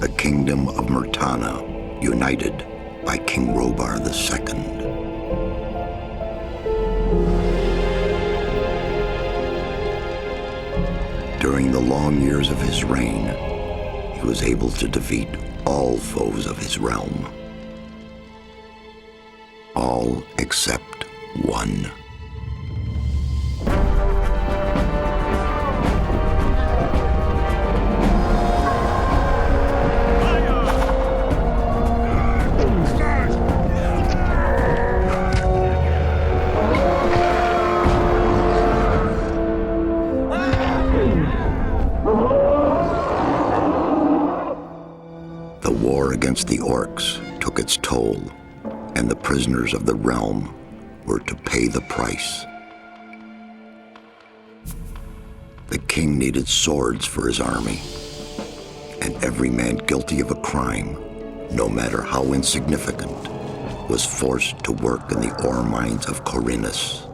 the kingdom of Murtana, united by King Robar II. During the long years of his reign, he was able to defeat all foes of his realm. All except one. The war against the orcs took its toll, and the prisoners of the realm were to pay the price. The king needed swords for his army, and every man guilty of a crime, no matter how insignificant, was forced to work in the ore mines of Khorinis.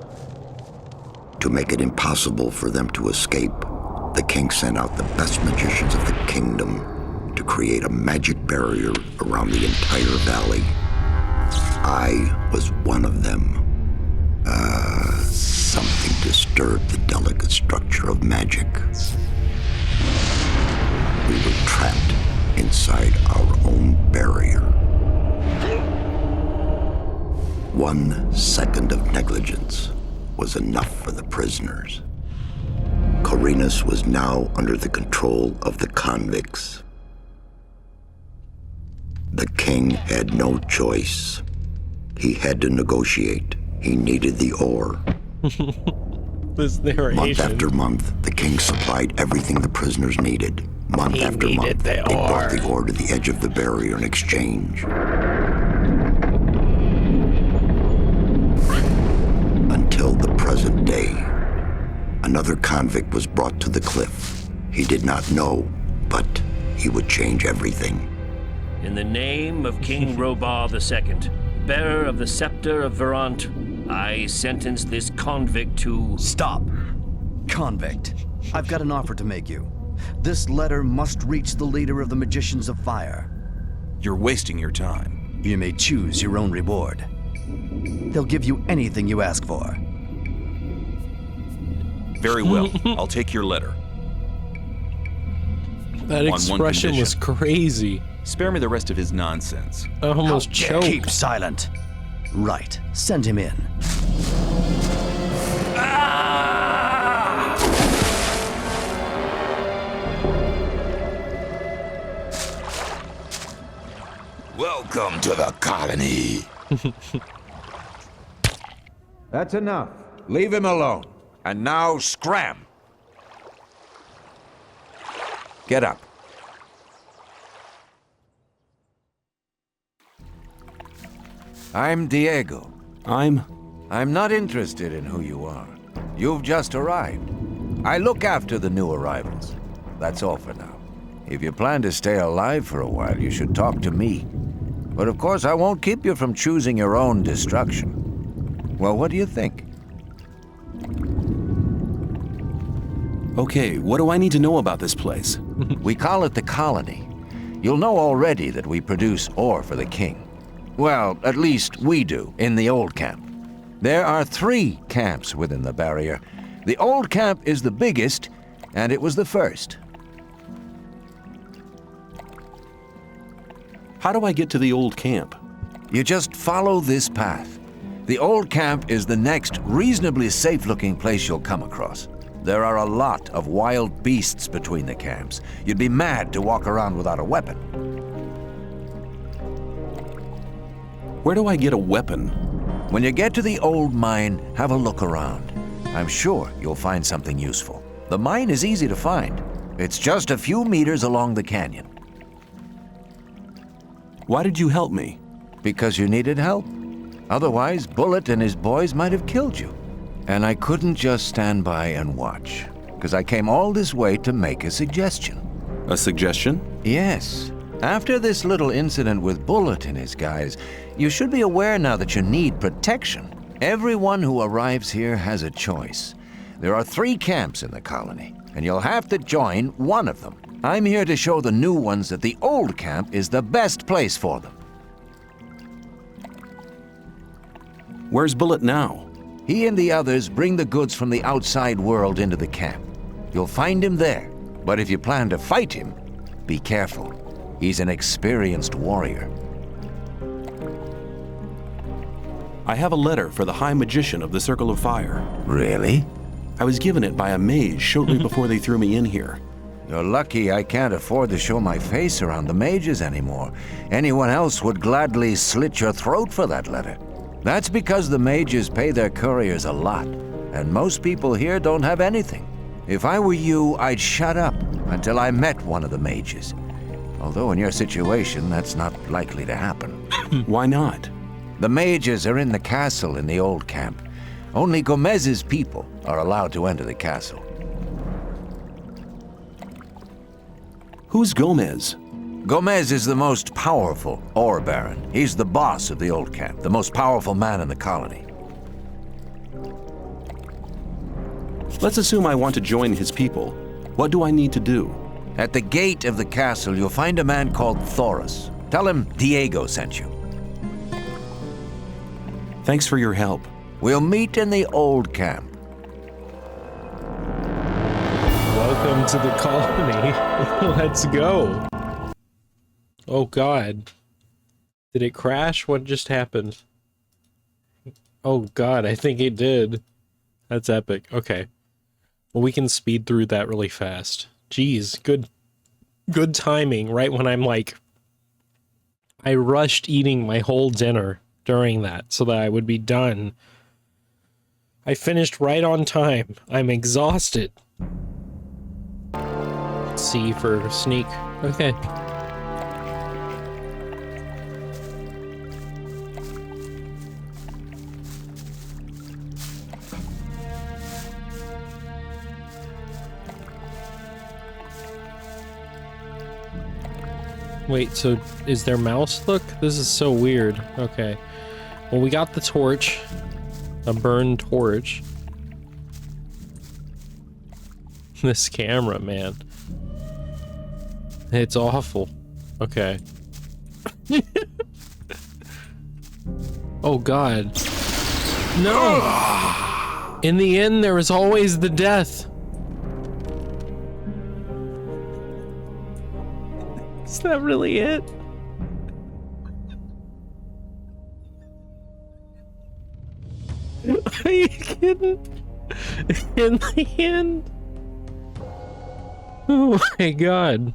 To make it impossible for them to escape, the king sent out the best magicians of the kingdom to create a magic barrier around the entire valley. I was one of them. Something disturbed the delicate structure of magic. We were trapped inside our own barrier. 1 second of negligence was enough for the prisoners. Khorinis was now under the control of the convicts. The king had no choice. He had to negotiate. He needed the ore. This narration. Month after month, the king supplied everything the prisoners needed. Month after month, they brought the ore to the edge of the barrier in exchange. Until the present day, another convict was brought to the cliff. He did not know, but he would change everything. In the name of King Robar II, bearer of the scepter of Verant, I sentence this convict to... Stop! Convict, I've got an offer to make you. This letter must reach the leader of the Magicians of Fire. You're wasting your time. You may choose your own reward. They'll give you anything you ask for. Very well. I'll take your letter. That expression was crazy. Spare me the rest of his nonsense. I almost choked. Keep silent. Right. Send him in. Welcome to the colony. That's enough. Leave him alone. And now scram. Get up. I'm Diego. I'm not interested in who you are. You've just arrived. I look after the new arrivals. That's all for now. If you plan to stay alive for a while, you should talk to me. But of course, I won't keep you from choosing your own destruction. Well, what do you think? okay. What do I need to know about this place? We call it the colony. You'll know already that we produce ore for the king. Well, at least we do, in the old camp. There are 3 camps within the barrier. The old camp is the biggest, and it was the first. How do I get to the old camp? You just follow this path. The old camp is the next reasonably safe-looking place you'll come across. There are a lot of wild beasts between the camps. You'd be mad to walk around without a weapon. Where do I get a weapon? When you get to the old mine, have a look around. I'm sure you'll find something useful. The mine is easy to find. It's just a few meters along the canyon. Why did you help me? Because you needed help. Otherwise, Bullet and his boys might have killed you. And I couldn't just stand by and watch, because I came all this way to make a suggestion. A suggestion? Yes. After this little incident with Bullet and his guys, you should be aware now that you need protection. Everyone who arrives here has a choice. There are 3 camps in the colony, and you'll have to join one of them. I'm here to show the new ones that the old camp is the best place for them. Where's Bullet now? He and the others bring the goods from the outside world into the camp. You'll find him there, but if you plan to fight him, be careful. He's an experienced warrior. I have a letter for the High Magician of the Circle of Fire. Really? I was given it by a mage shortly before they threw me in here. You're lucky I can't afford to show my face around the mages anymore. Anyone else would gladly slit your throat for that letter. That's because the mages pay their couriers a lot, and most people here don't have anything. If I were you, I'd shut up until I met one of the mages. Although in your situation, that's not likely to happen. Why not? The mages are in the castle in the old camp. Only Gomez's people are allowed to enter the castle. Who's Gomez? Gomez is the most powerful ore baron. He's the boss of the old camp, the most powerful man in the colony. Let's assume I want to join his people. What do I need to do? At the gate of the castle, you'll find a man called Thoris. Tell him Diego sent you. Thanks for your help. We'll meet in the old camp. Welcome to the colony. Let's go. Oh God. Did it crash? What just happened? Oh God, I think it did. That's epic. Okay. Well, we can speed through that really fast. Jeez, good timing, right when I'm like... I rushed eating my whole dinner during that so that I would be done. I finished right on time. I'm exhausted. C for sneak. Okay. Wait, so is there mouse look? This is so weird. Okay. Well, we got the torch. A burned torch. This camera, man. It's awful. Okay. Oh God. No! In the end, there is always the death. Is that really it? Are you kidding? In the end? Oh my God.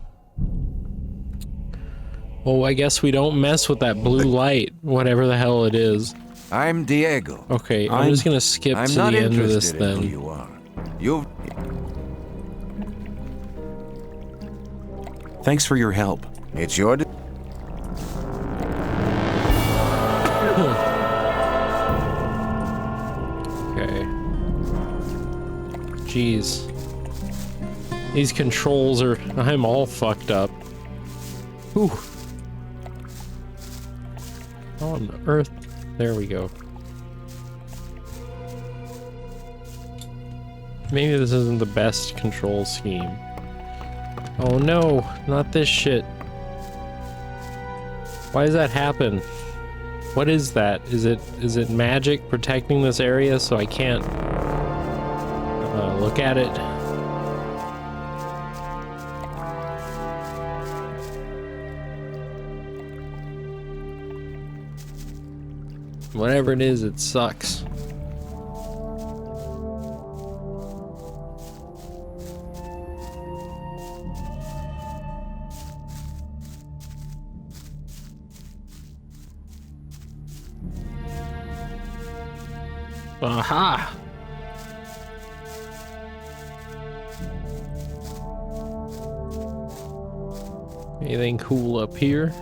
Oh, I guess we don't mess with that blue light, whatever the hell it is. I'm Diego. Okay, I'm just gonna skip to the end of this then. Who you are. You've... Thanks for your help. It's your... Okay. Jeez. These controls are... I'm all fucked up. Whew. How on earth? There we go. Maybe this isn't the best control scheme. Oh no, not this shit. Why does that happen? What is that? Is it magic protecting this area so I can't look at it? Whatever it is, it sucks. Aha! Anything cool up here?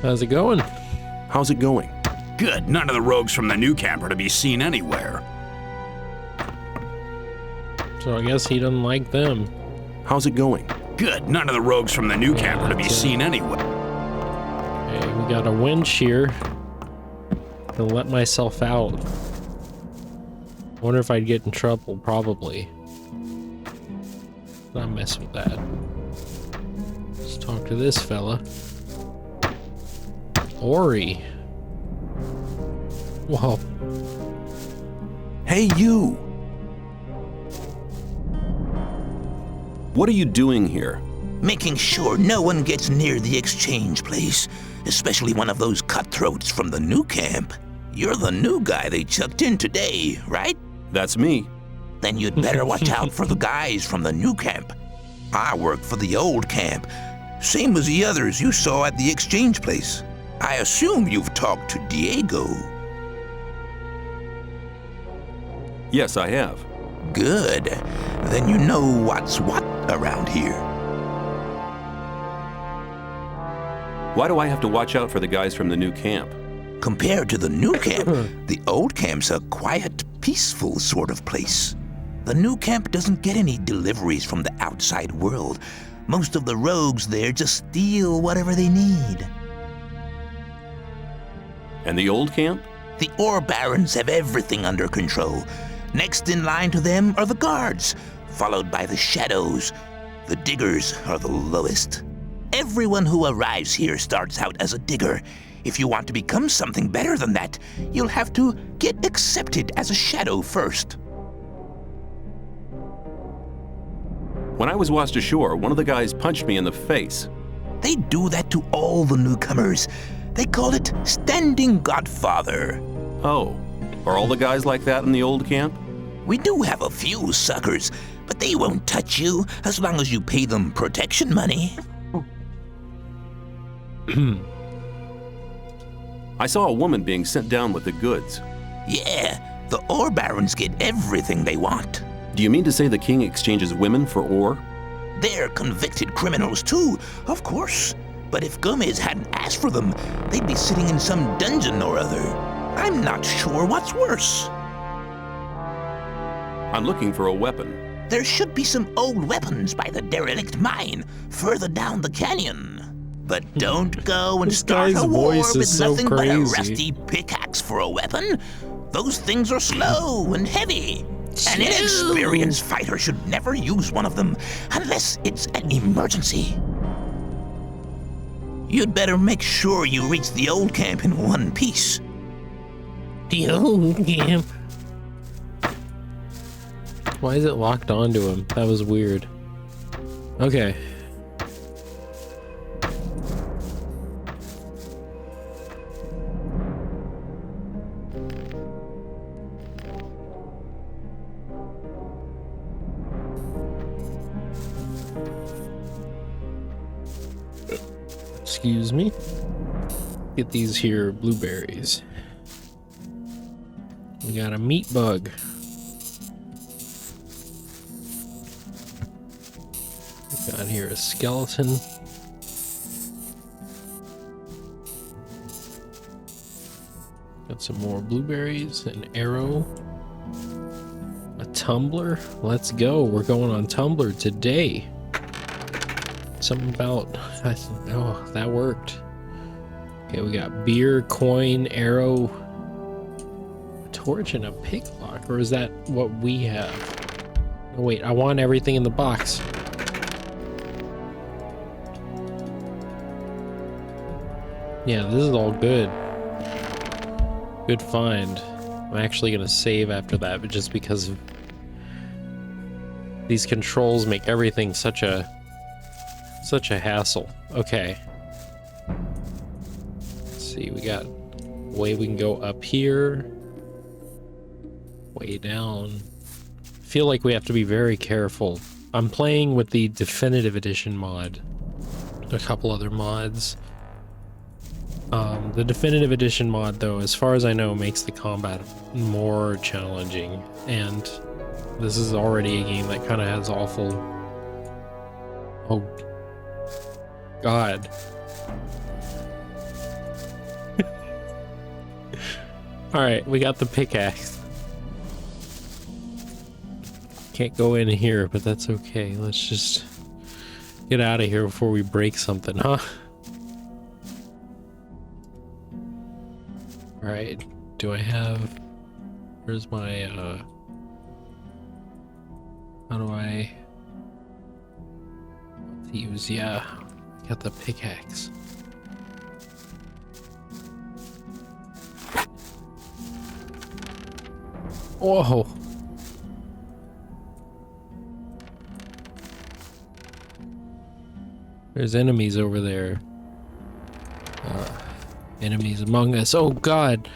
How's it going? How's it going? Good. None of the rogues from the new camp are to be seen anywhere. So I guess he doesn't like them. How's it going? Good. None of the rogues from the new camp are to be seen anywhere. Okay, we got a winch here. I'll let myself out. Wonder if I'd get in trouble. Probably. Not mess with that. Let's talk to this fella. Ori. Whoa. Hey, you! What are you doing here? Making sure no one gets near the exchange place, especially one of those cutthroats from the new camp. You're the new guy they chucked in today, right? That's me. Then you'd better watch out for the guys from the new camp. I work for the old camp, same as the others you saw at the exchange place. I assume you've talked to Diego. Yes, I have. Good. Then you know what's what around here. Why do I have to watch out for the guys from the new camp? Compared to the new camp, the old camp's a quiet, peaceful sort of place. The new camp doesn't get any deliveries from the outside world. Most of the rogues there just steal whatever they need. And the old camp? The ore barons have everything under control. Next in line to them are the guards, followed by the shadows. The diggers are the lowest. Everyone who arrives here starts out as a digger. If you want to become something better than that, you'll have to get accepted as a shadow first. When I was washed ashore, one of the guys punched me in the face. They do that to all the newcomers. They call it standing Godfather. Oh, are all the guys like that in the old camp? We do have a few suckers, but they won't touch you as long as you pay them protection money. I saw a woman being sent down with the goods. Yeah, the ore barons get everything they want. Do you mean to say the king exchanges women for ore? They're convicted criminals too, of course. But if Gomez hadn't asked for them, they'd be sitting in some dungeon or other. I'm not sure what's worse. I'm looking for a weapon. There should be some old weapons by the derelict mine, further down the canyon. But don't go and This start guy's a war voice with is so nothing but a crazy. rusty pickaxe for a weapon. Those things are slow and heavy. An inexperienced fighter should never use one of them, unless it's an emergency. You'd better make sure you reach the old camp in one piece. The old camp. Why is it locked onto him? That was weird. Okay. Excuse me. Get these here blueberries. We got a meat bug. We got here a skeleton. Got some more blueberries, an arrow, a tumbler. Let's go. We're going on Tumblr today. Something about, oh, that worked. Okay, we got beer, coin, arrow, a torch, and a picklock. Or is that what we have? Oh, wait, I want everything in the box. Yeah, this is all good. Good find. I'm actually gonna save after that, but just because of these controls make everything such a hassle. Okay. Let's see, we got a way we can go up here, way down. Feel like we have to be very careful. I'm playing with the Definitive Edition mod. A couple other mods. The Definitive Edition mod, though, as far as I know, makes the combat more challenging, and this is already a game that kind of has awful... Oh, God. Alright, we got the pickaxe. Can't go in here, but that's okay. Let's just get out of here before we break something, huh? Alright, do I have... Where's my, how do I... use, yeah. Got the pickaxe. Whoa! There's enemies over there. Enemies among us. Oh god!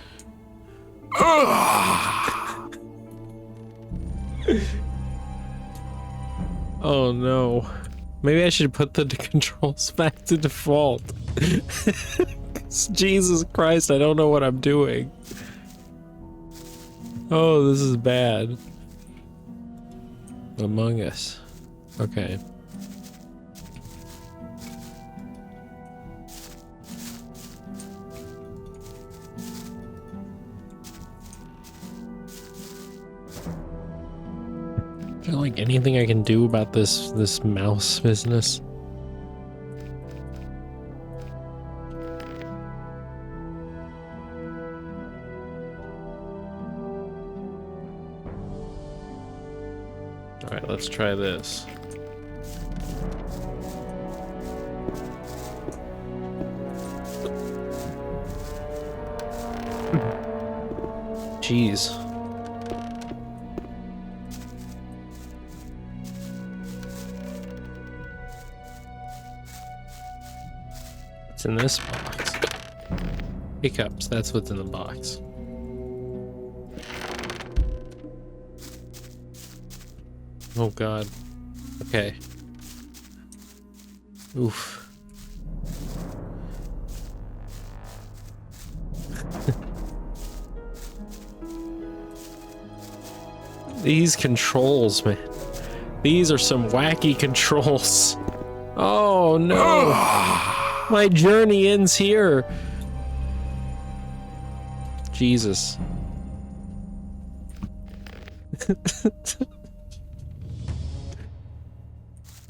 Oh no. Maybe I should put the controls back to default. Jesus Christ, I don't know what I'm doing. Oh, this is bad. Among Us. Okay. Is there like anything I can do about this mouse business? Alright, let's try this. Jeez. What's in this box? Pickups, that's what's in the box. Oh god. Okay. Oof. These controls, man. These are some wacky controls. Oh no. My journey ends here. Jesus.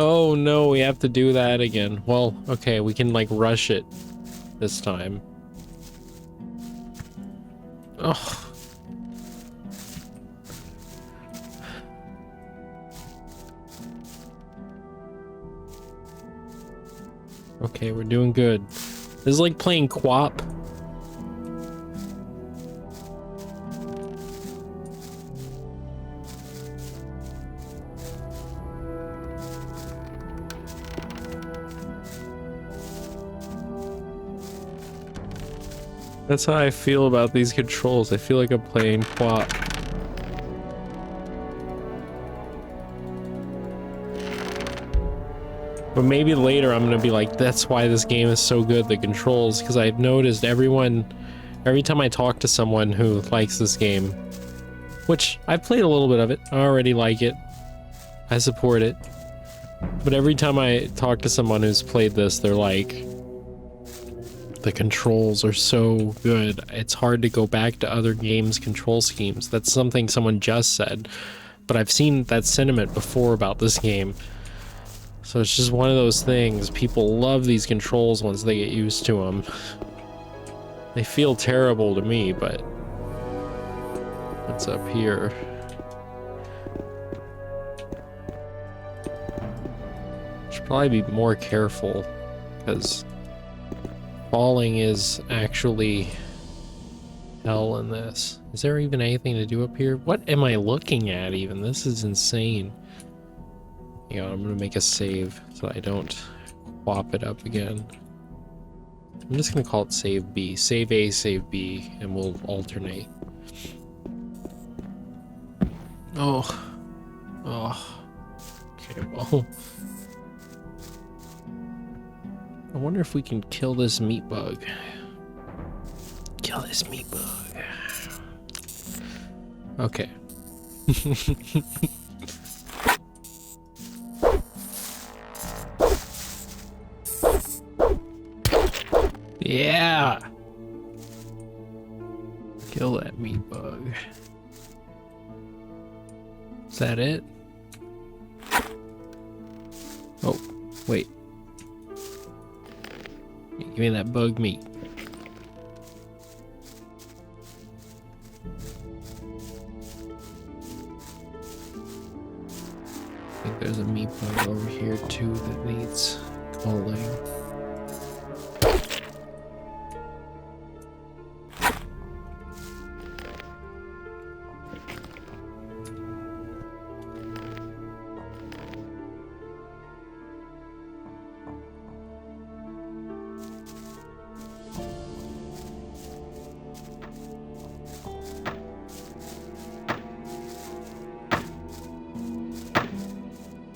Oh no, we have to do that again. Well, okay, we can like rush it this time. Oh. Okay, we're doing good. This is like playing QWOP. That's how I feel about these controls. I feel like I'm playing QWOP. But maybe later I'm gonna be like, that's why this game is so good, the controls, because I've noticed every time I talk to someone who likes this game, which I've played a little bit of it, I already like it, I support it, but every time I talk to someone who's played this, they're like, the controls are so good, it's hard to go back to other games' control schemes. That's something someone just said, but I've seen that sentiment before about this game. So it's just one of those things. People love these controls once they get used to them. They feel terrible to me, but... What's up here? Should probably be more careful, because falling is actually hell in this. Is there even anything to do up here? What am I looking at even? This is insane. Hang on, I'm gonna make a save so I don't whop it up again. I'm just gonna call it save B. Save A, save B, and we'll alternate. Oh. Oh. Okay, well. I wonder if we can kill this meat bug. Kill this meat bug. Okay. Yeah. Kill that meat Is that it? Oh, wait. Give me that bug meat. I think there's a meat bug over here too that needs culling.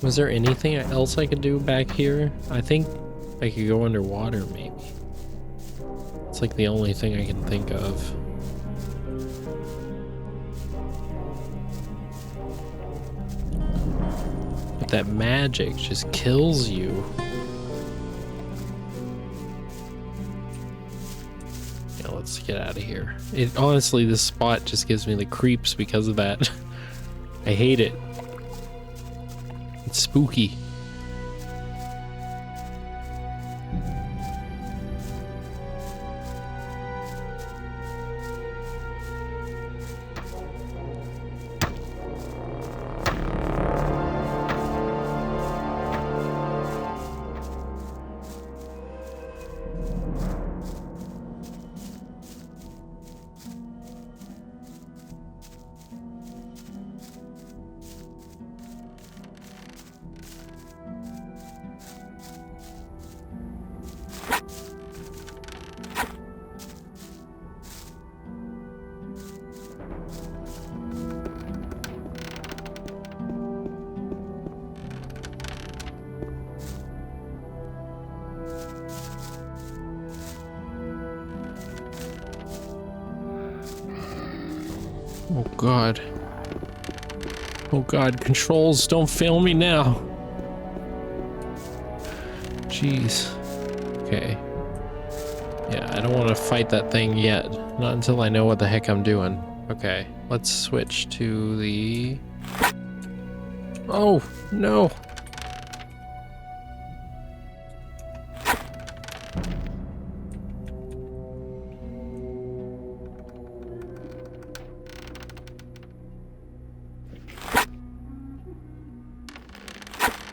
Was there anything else I could do back here? I think I could go underwater, maybe. It's like the only thing I can think of. But that magic just kills you. Yeah, let's get out of here. Honestly, this spot just gives me the creeps because of that. I hate it. It's spooky. Oh god. Oh god, controls, don't fail me now. Jeez. Okay. Yeah, I don't want to fight that thing yet. Not until I know what the heck I'm doing. Okay, let's switch to the... Oh, no.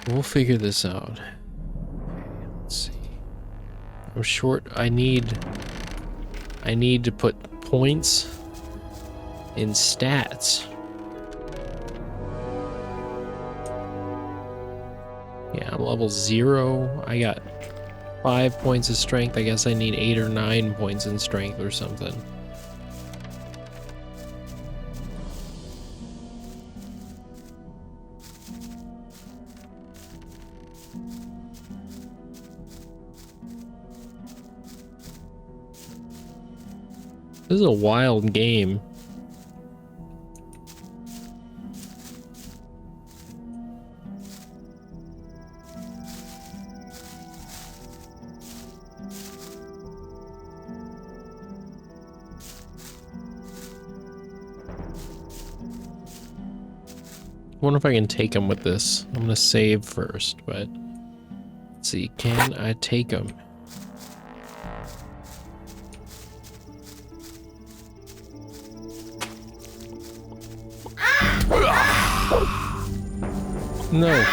We'll figure this out. Okay, let's see. I'm short. I need to put points in stats. Yeah, I'm level 0. I got 5 points of strength. I guess I need 8 or 9 points in strength or something. This is a wild game. I wonder if I can take him with this. I'm gonna save first, but let's see. Can I take him? No.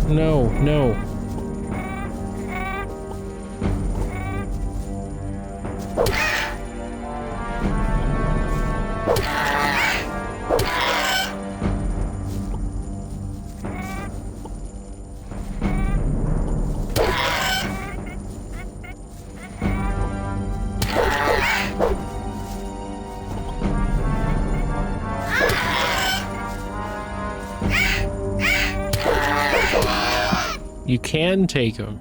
No, no. You can take him,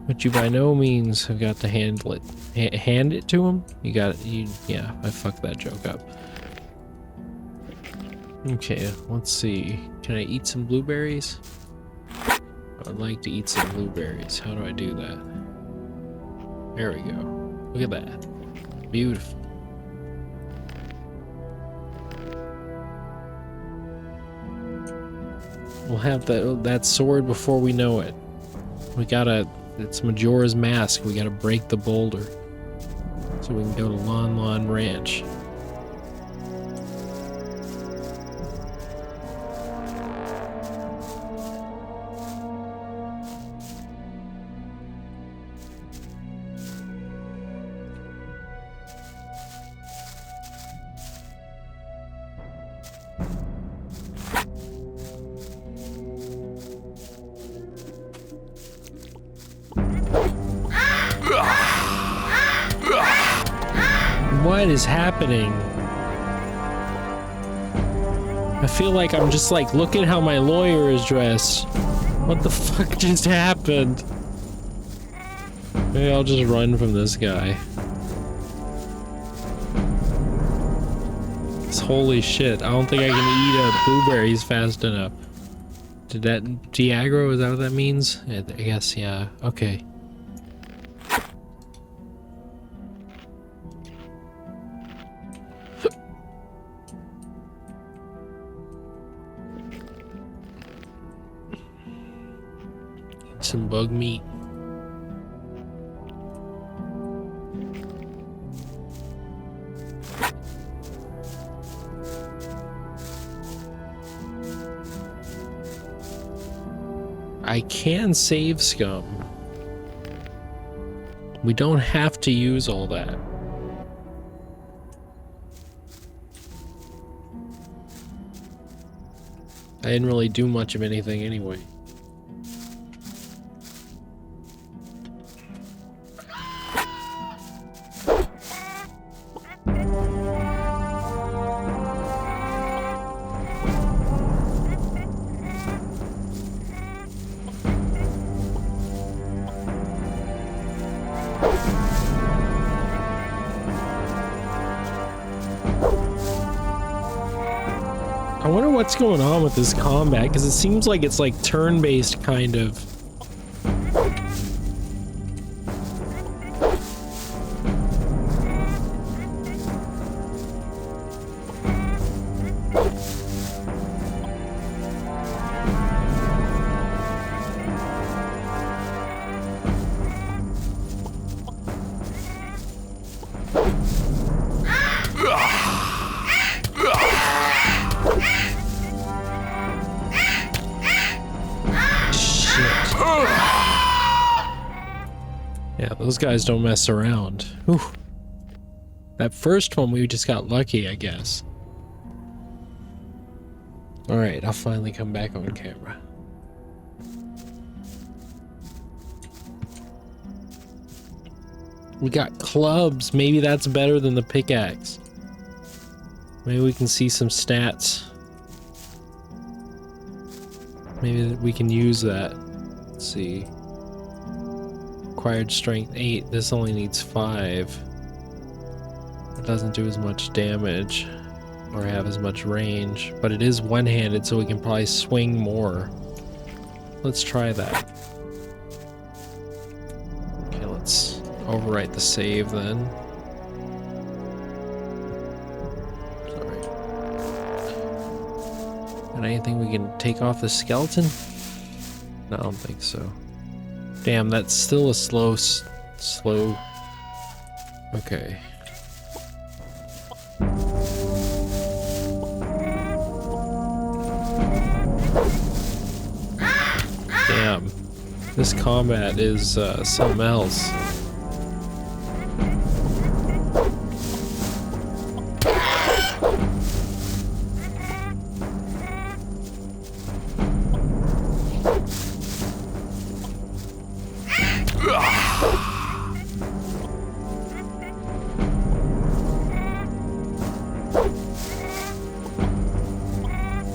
but you by no means have got to handle it. Hand it to him? You got it. Yeah, I fucked that joke up. Okay, let's see. Can I eat some blueberries? I would like to eat some blueberries. How do I do that? There we go. Look at that. Beautiful. We'll have that sword before we know it. We gotta... It's Majora's Mask. We gotta break the boulder. So we can go to Lon Lon Ranch. What is happening? I feel like I'm just like, look at how my lawyer is dressed. What the fuck just happened? Maybe I'll just run from this guy. Holy shit, I don't think I can eat blueberries fast enough. Did that de-aggro? Is that what that means? I guess, yeah. Okay. Some bug meat. I can save scum. We don't have to use all that. I didn't really do much of anything anyway. I wonder what's going on with this combat, because it seems like it's like turn-based kind of. Yeah, those guys don't mess around. Whew. That first one, we just got lucky, I guess. Alright, I'll finally come back on camera. We got clubs. Maybe that's better than the pickaxe. Maybe we can see some stats. Maybe we can use that. Let's see. Required strength 8. This only needs 5. It doesn't do as much damage or have as much range, but it is one-handed, so we can probably swing more. Let's try that. Okay, let's overwrite the save then. Sorry. And anything we can take off the skeleton? No, I don't think so. Damn, that's still a slow. Okay. Damn. This combat is something else.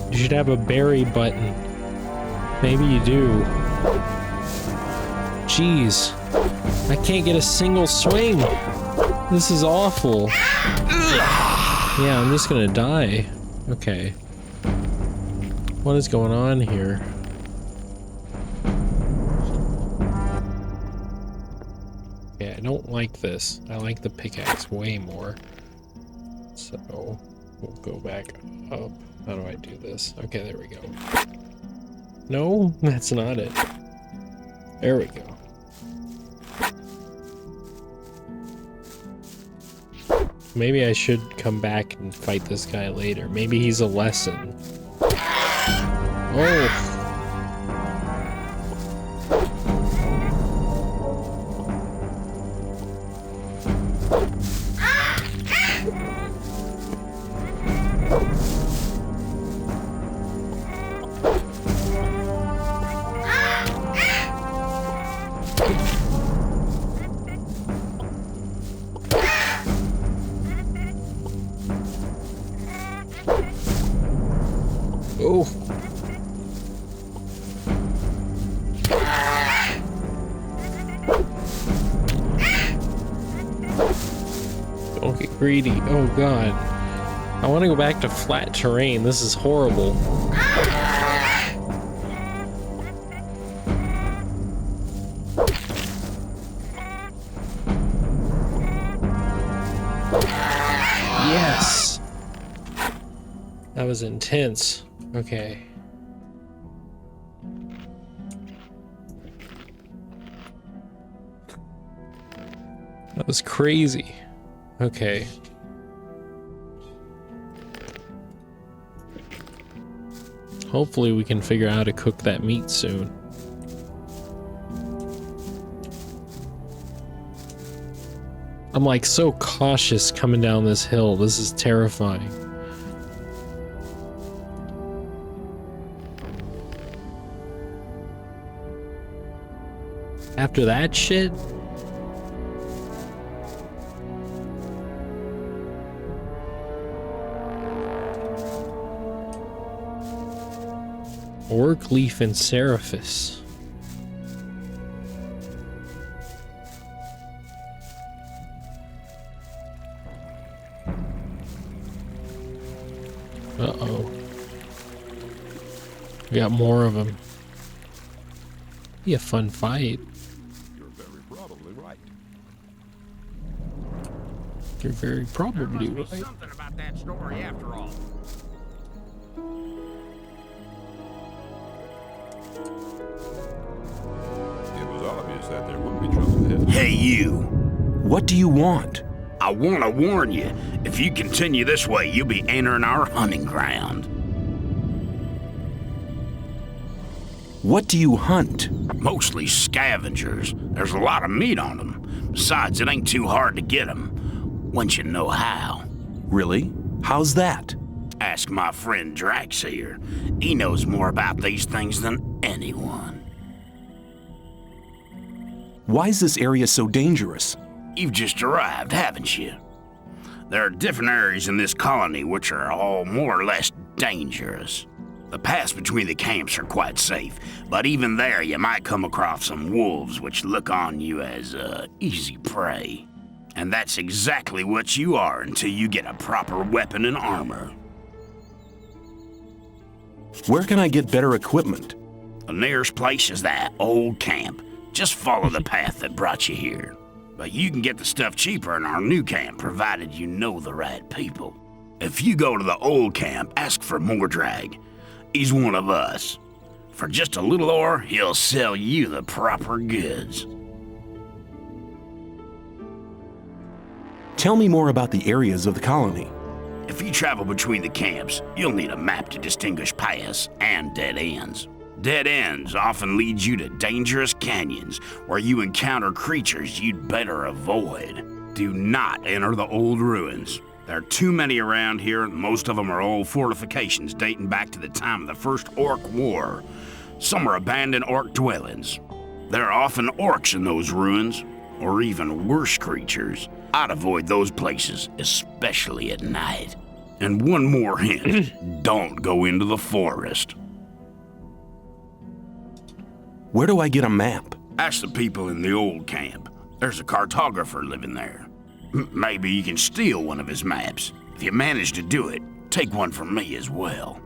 You should have a berry button. Maybe you do. Jeez. I can't get a single swing. This is awful. Yeah, I'm just gonna die. Okay. What is going on here? Yeah, I don't like this. I like the pickaxe way more. So, we'll go back up. How do I do this? Okay, there we go. No, that's not it. There we go. Maybe I should come back and fight this guy later. Maybe he's a lesson. Oh. Oh. Don't get greedy. Oh god. I want to go back to flat terrain. This is horrible. Yes. That was intense. Okay. That was crazy. Okay. Hopefully we can figure out how to cook that meat soon. I'm like so cautious coming down this hill. This is terrifying. After that shit? Orc leaf and Seraphis. Uh-oh. We got more of them. Be a fun fight. You're very probably right. You're very probably right. Something about that story after all. It was obvious that there would be trouble ahead. Hey, you. What do you want? I want to warn you. If you continue this way, you'll be entering our hunting ground. What do you hunt? Mostly scavengers. There's a lot of meat on them. Besides, it ain't too hard to get them, once you know how. Really? How's that? Ask my friend Drax here. He knows more about these things than anyone. Why is this area so dangerous? You've just arrived, haven't you? There are different areas in this colony which are all more or less dangerous. The paths between the camps are quite safe, but even there you might come across some wolves which look on you as easy prey. And that's exactly what you are until you get a proper weapon and armor. Where can I get better equipment? The nearest place is that old camp. Just follow the path that brought you here. But you can get the stuff cheaper in our new camp, provided you know the right people. If you go to the old camp, ask for Mordrag. He's one of us. For just a little ore, he'll sell you the proper goods. Tell me more about the areas of the colony. If you travel between the camps, you'll need a map to distinguish paths and dead ends. Dead ends often lead you to dangerous canyons where you encounter creatures you'd better avoid. Do not enter the old ruins. There are too many around here, and most of them are old fortifications dating back to the time of the First Orc War. Some are abandoned orc dwellings. There are often orcs in those ruins, or even worse creatures. I'd avoid those places, especially at night. And one more hint, don't go into the forest. Where do I get a map? Ask the people in the old camp. There's a cartographer living there. Maybe you can steal one of his maps. If you manage to do it, take one from me as well.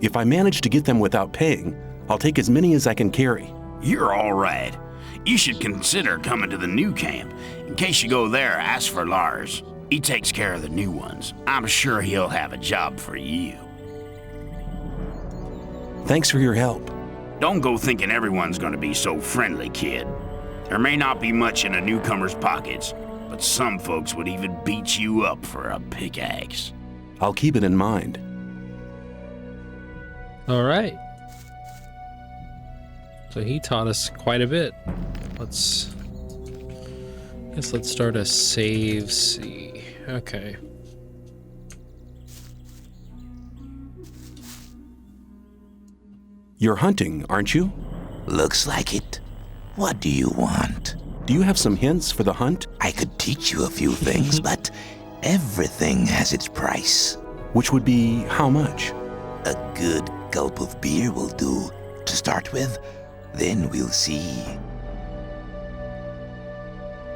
If I manage to get them without paying, I'll take as many as I can carry. You're all right. you should consider coming to the new camp. In case you go there, ask for Lars. He takes care of the new ones. I'm sure he'll have a job for you. Thanks for your help. Don't go thinking everyone's gonna be so friendly, kid. There may not be much in a newcomer's pockets, but some folks would even beat you up for a pickaxe. I'll keep it in mind. All right. So he taught us quite a bit. Let's start a save C. Okay. You're hunting, aren't you? Looks like it. What do you want? Do you have some hints for the hunt? I could teach you a few things, but everything has its price. Which would be how much? A good gulp of beer will do to start with. Then we'll see.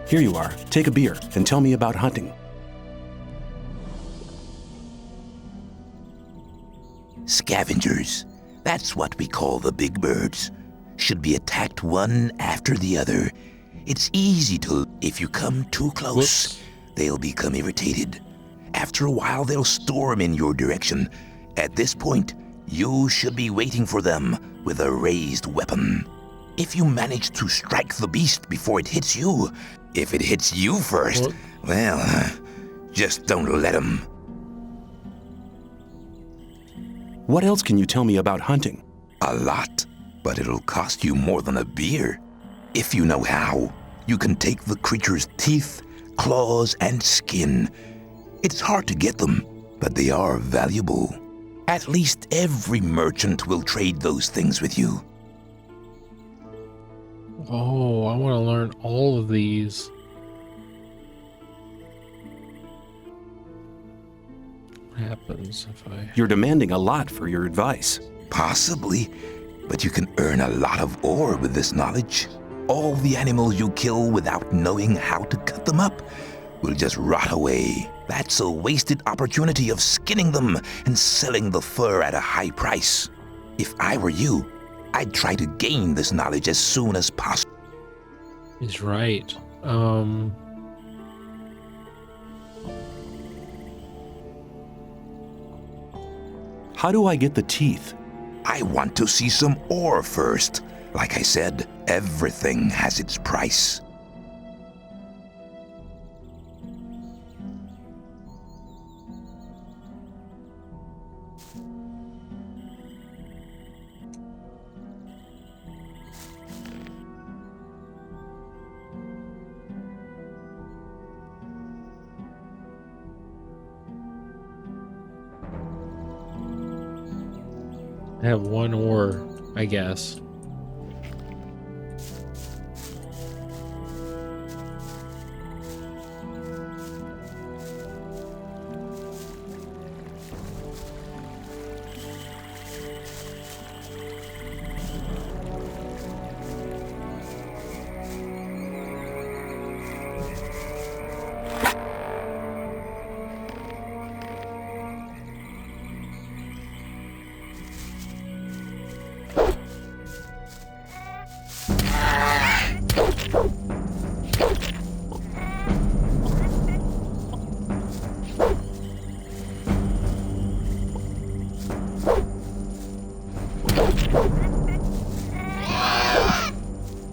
Here you are. Take a beer and tell me about hunting. Scavengers. That's what we call the big birds. Should be attacked one after the other. It's easy to... If you come too close, they'll become irritated. After a while, they'll storm in your direction. At this point, you should be waiting for them with a raised weapon. If you manage to strike the beast before it hits you, if it hits you first, well, just don't let them. What else can you tell me about hunting? A lot, but it'll cost you more than a beer. If you know how, you can take the creature's teeth, claws, and skin. It's hard to get them, but they are valuable. At least every merchant will trade those things with you. Oh, I want to learn all of these. What happens if I... You're demanding a lot for your advice. Possibly, but you can earn a lot of ore with this knowledge. All the animals you kill without knowing how to cut them up will just rot away. That's a wasted opportunity of skinning them and selling the fur at a high price. If I were you, I'd try to gain this knowledge as soon as possible. He's right. How do I get the teeth? I want to see some ore first. Like I said, everything has its price. I have one ore, I guess.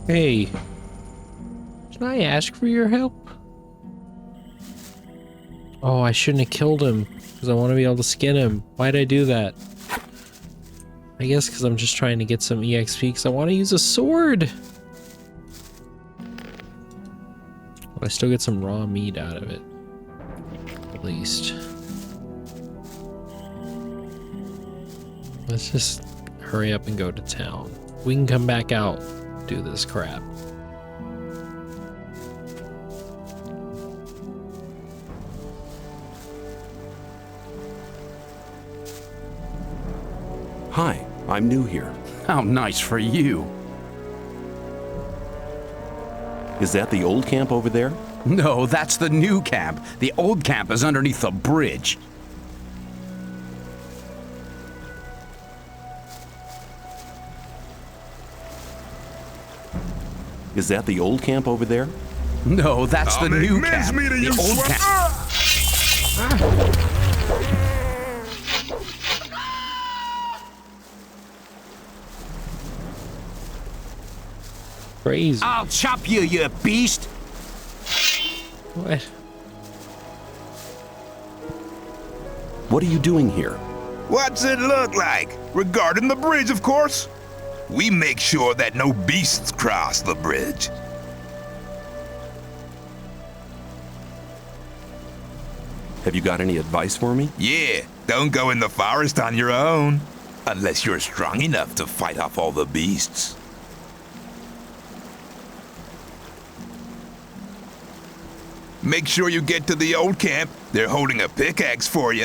Hey, can I ask for your help? Oh, I shouldn't have killed him because I want to be able to skin him. Why'd I do that? I guess because I'm just trying to get some EXP because I want to use a sword. But I still get some raw meat out of it, at least. Let's just hurry up and go to town. We can come back out. Do this crap. Hi, I'm new here. How nice for you. Is that the old camp over there? No, that's the new camp. The old camp is underneath the bridge. Is that the old camp over there? No, that's the new camp. The old camp. Crazy. I'll chop you, you beast! What? What are you doing here? What's it look like? Regarding the bridge, of course. We make sure that no beasts cross the bridge. Have you got any advice for me? Yeah, don't go in the forest on your own. Unless you're strong enough to fight off all the beasts. Make sure you get to the old camp. They're holding a pickaxe for you.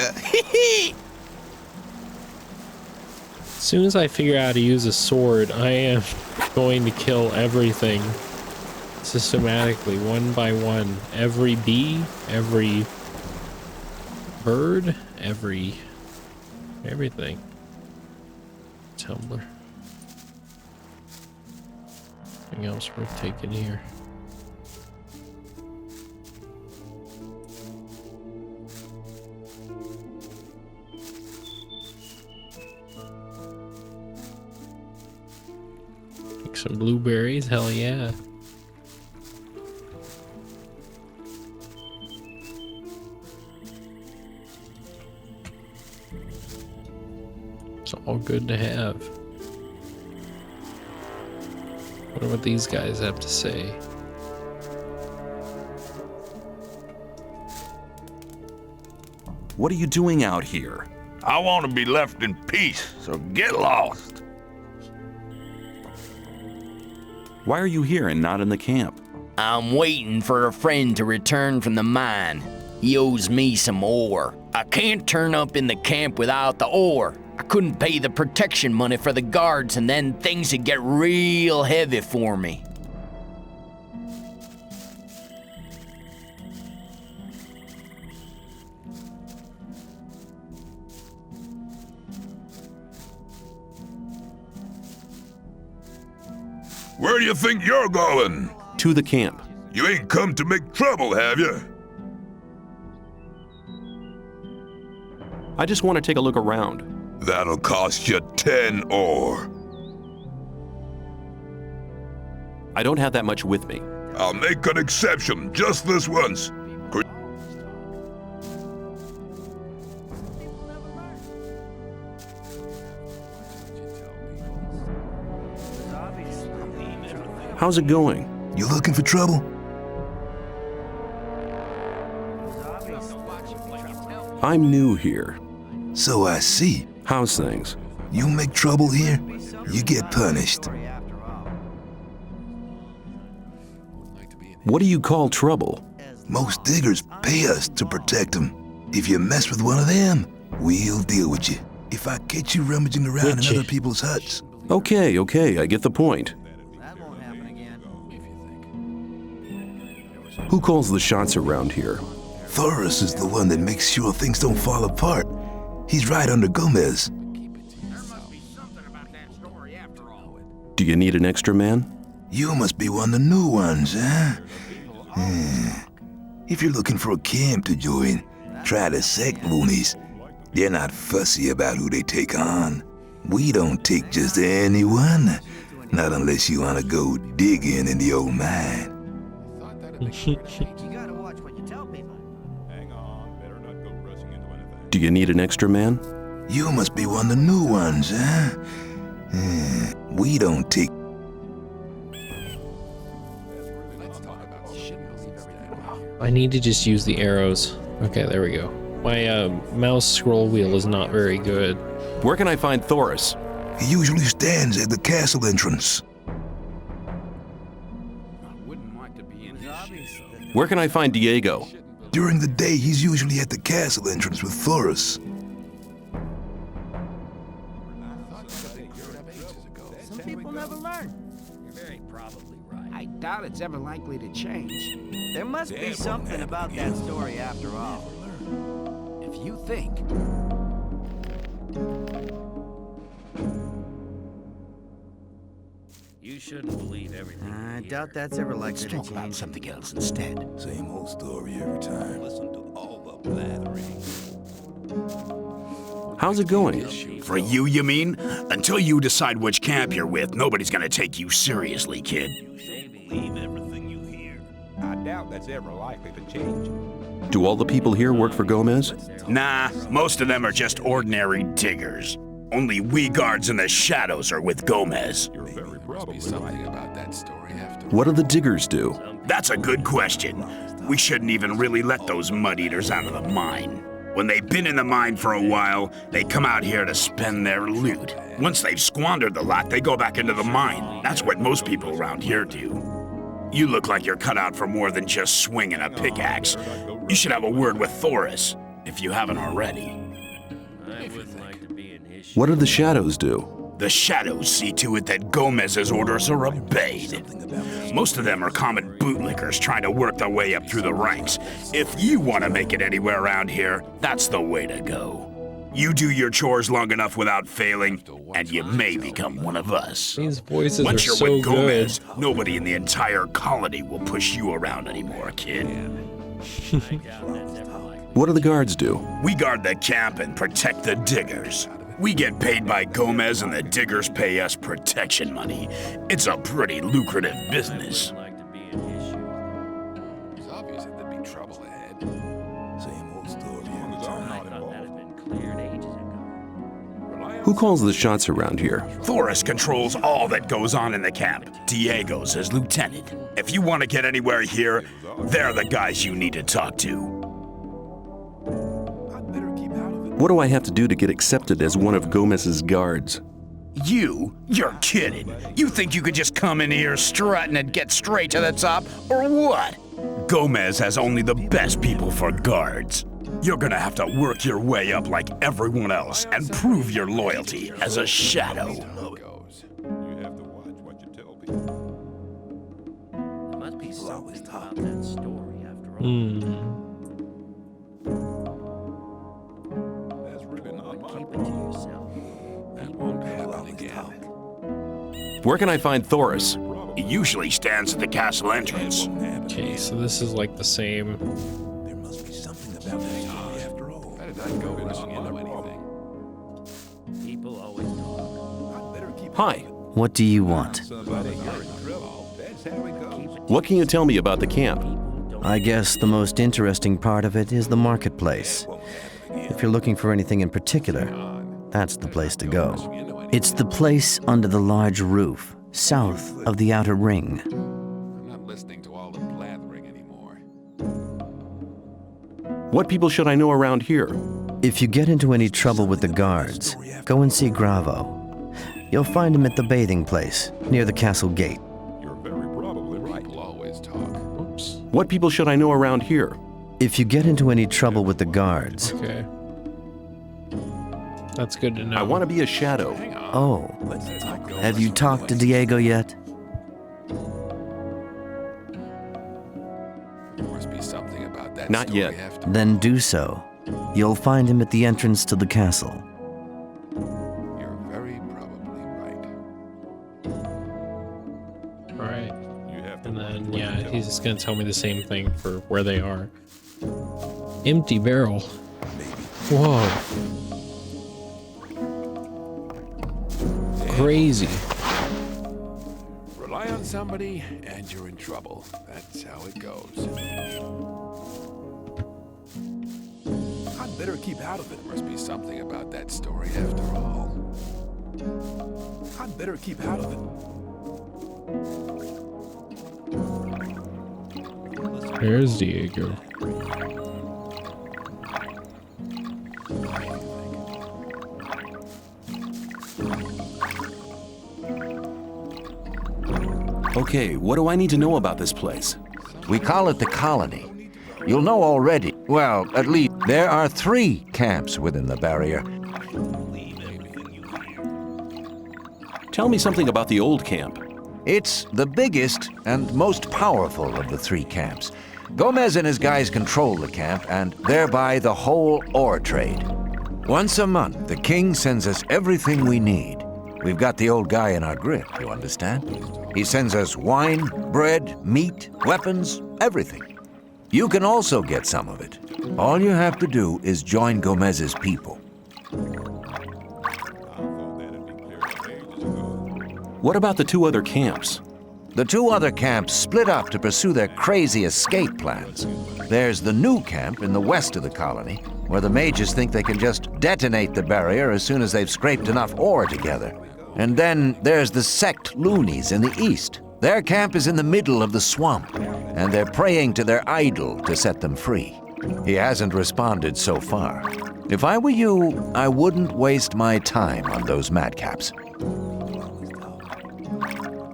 As soon as I figure out how to use a sword, I am going to kill everything systematically, one by one. Every bee, every bird, everything. Tumbler. Anything else worth taking here? Take some blueberries, hell yeah. It's all good to have. Wonder what these guys have to say. What are you doing out here? I want to be left in peace, so get lost. Why are you here and not in the camp? I'm waiting for a friend to return from the mine. He owes me some ore. I can't turn up in the camp without the ore. I couldn't pay the protection money for the guards, and then things would get real heavy for me. Where do you think you're going? To the camp. You ain't come to make trouble, have you? I just want to take a look around. That'll cost you 10 ore. I don't have that much with me. I'll make an exception just this once. How's it going? You looking for trouble? I'm new here. So I see. How's things? You make trouble here, you get punished. What do you call trouble? Most diggers pay us to protect them. If you mess with one of them, we'll deal with you. If I catch you rummaging around in other people's huts. Okay, I get the point. Who calls the shots around here? Thoris is the one that makes sure things don't fall apart. He's right under Gomez. Do you need an extra man? You must be one of the new ones, huh? If you're looking for a camp to join, try the sect loonies. They're not fussy about who they take on. We don't take just anyone. Not unless you want to go digging in the old mine. Do you need an extra man? You must be one of the new ones, huh? We don't take... I need to just use the arrows. Okay, there we go. My mouse scroll wheel is not very good. Where can I find Thoris? He usually stands at the castle entrance. Where can I find Diego? During the day, he's usually at the castle entrance with Thoris. Some people never learn. You're very probably right. I doubt it's ever likely to change. There must be something about that story after all. If you think. You shouldn't believe everything. I doubt that's ever likely to Talk about change. something else instead. Same old story every time. Listen to all the blathering. How's it going? For you, you mean? Until you decide which camp you're with, nobody's gonna take you seriously, kid. Believe everything you hear. I doubt that's ever likely to change. Do all the people here work for Gomez? Nah, most of them are just ordinary diggers. Only we guards in the shadows are with Gomez. You're very probably something about that story after. What do the diggers do? That's a good question. We shouldn't even really let those mud-eaters out of the mine. When they've been in the mine for a while, they come out here to spend their loot. Once they've squandered the lot, they go back into the mine. That's what most people around here do. You look like you're cut out for more than just swinging a pickaxe. You should have a word with Thoris, if you haven't already. I wouldn't like to be in his What do the shadows do? The shadows see to it that Gomez's orders are obeyed. Most of them are common bootlickers trying to work their way up through the ranks. If you want to make it anywhere around here, that's the way to go. You do your chores long enough without failing, and you may become one of us. These voices Once are you're so with Gomez, good. nobody in the entire colony will push you around anymore, kid. What do the guards do? We guard the camp and protect the diggers. We get paid by Gomez and the diggers pay us protection money. It's a pretty lucrative business. like to be in his shoes. It's obvious that there'd be trouble ahead. Same old story every I time. thought that had been cleared ages ago. Who calls the shots around here? Thoris controls all that goes on in the camp. Diego's his lieutenant. If you want to get anywhere here, they're the guys you need to talk to. I'd better keep out of it. What do I have to do to get accepted as one of Gomez's guards? You're kidding. You think you could just come in here strutting and get straight to the top, or what? Gomez has only the best people for guards. You're gonna have to work your way up like everyone else and prove your loyalty as a shadow. You have to watch what you tell people. There must be something about that story after all. That's really not my Keep it to yourself. That won't happen again. Where can I find Thoris? He usually stands at the castle entrance. Okay, so this is like the same. There must be something about that story after all. Better not go rushing into anything. People always talk. I'd better keep Hi. What do you want? somebody you're in trouble. That's how it goes. What can you tell me about the camp? I guess the most interesting part of it is the marketplace. If you're looking for anything in particular, that's the place to go. It's the place under the large roof, south of the outer ring. I'm not listening to all the blathering anymore. What people should I know around here? If you get into any trouble with the guards, go and see Gravo. You'll find him at the bathing place, near the castle gate. You're very probably right. People always talk. Oops. What people should I know around here? If you get into any trouble with the guards, Okay. That's good to know. I want to be a shadow. oh, have you talked to Diego yet? There must be something about that Not story yet. after. Then do so. You'll find him at the entrance to the castle. You're very probably right. All right. You have to And watch then, what you yeah, tell he's just gonna tell me the same thing for where they are. Empty barrel. Whoa. Crazy. Rely on somebody and you're in trouble. That's how it goes. I'd better keep out of it. Must be something about that story after all. I'd better keep out of it. There's Diego. Okay, what do I need to know about this place? We call it the colony. You'll know already. Well, at least there are 3 camps within the barrier. Tell me something about the old camp. It's the biggest and most powerful of the 3 camps. Gomez and his guys control the camp and thereby the whole ore trade. Once a month, the king sends us everything we need. We've got the old guy in our grip, you understand? He sends us wine, bread, meat, weapons, everything. You can also get some of it. All you have to do is join Gomez's people. What about the 2 other camps? The 2 other camps split up to pursue their crazy escape plans. There's the new camp in the west of the colony, where the mages think they can just detonate the barrier as soon as they've scraped enough ore together. And then there's the sect loonies in the east. Their camp is in the middle of the swamp, and they're praying to their idol to set them free. He hasn't responded so far. If I were you, I wouldn't waste my time on those madcaps.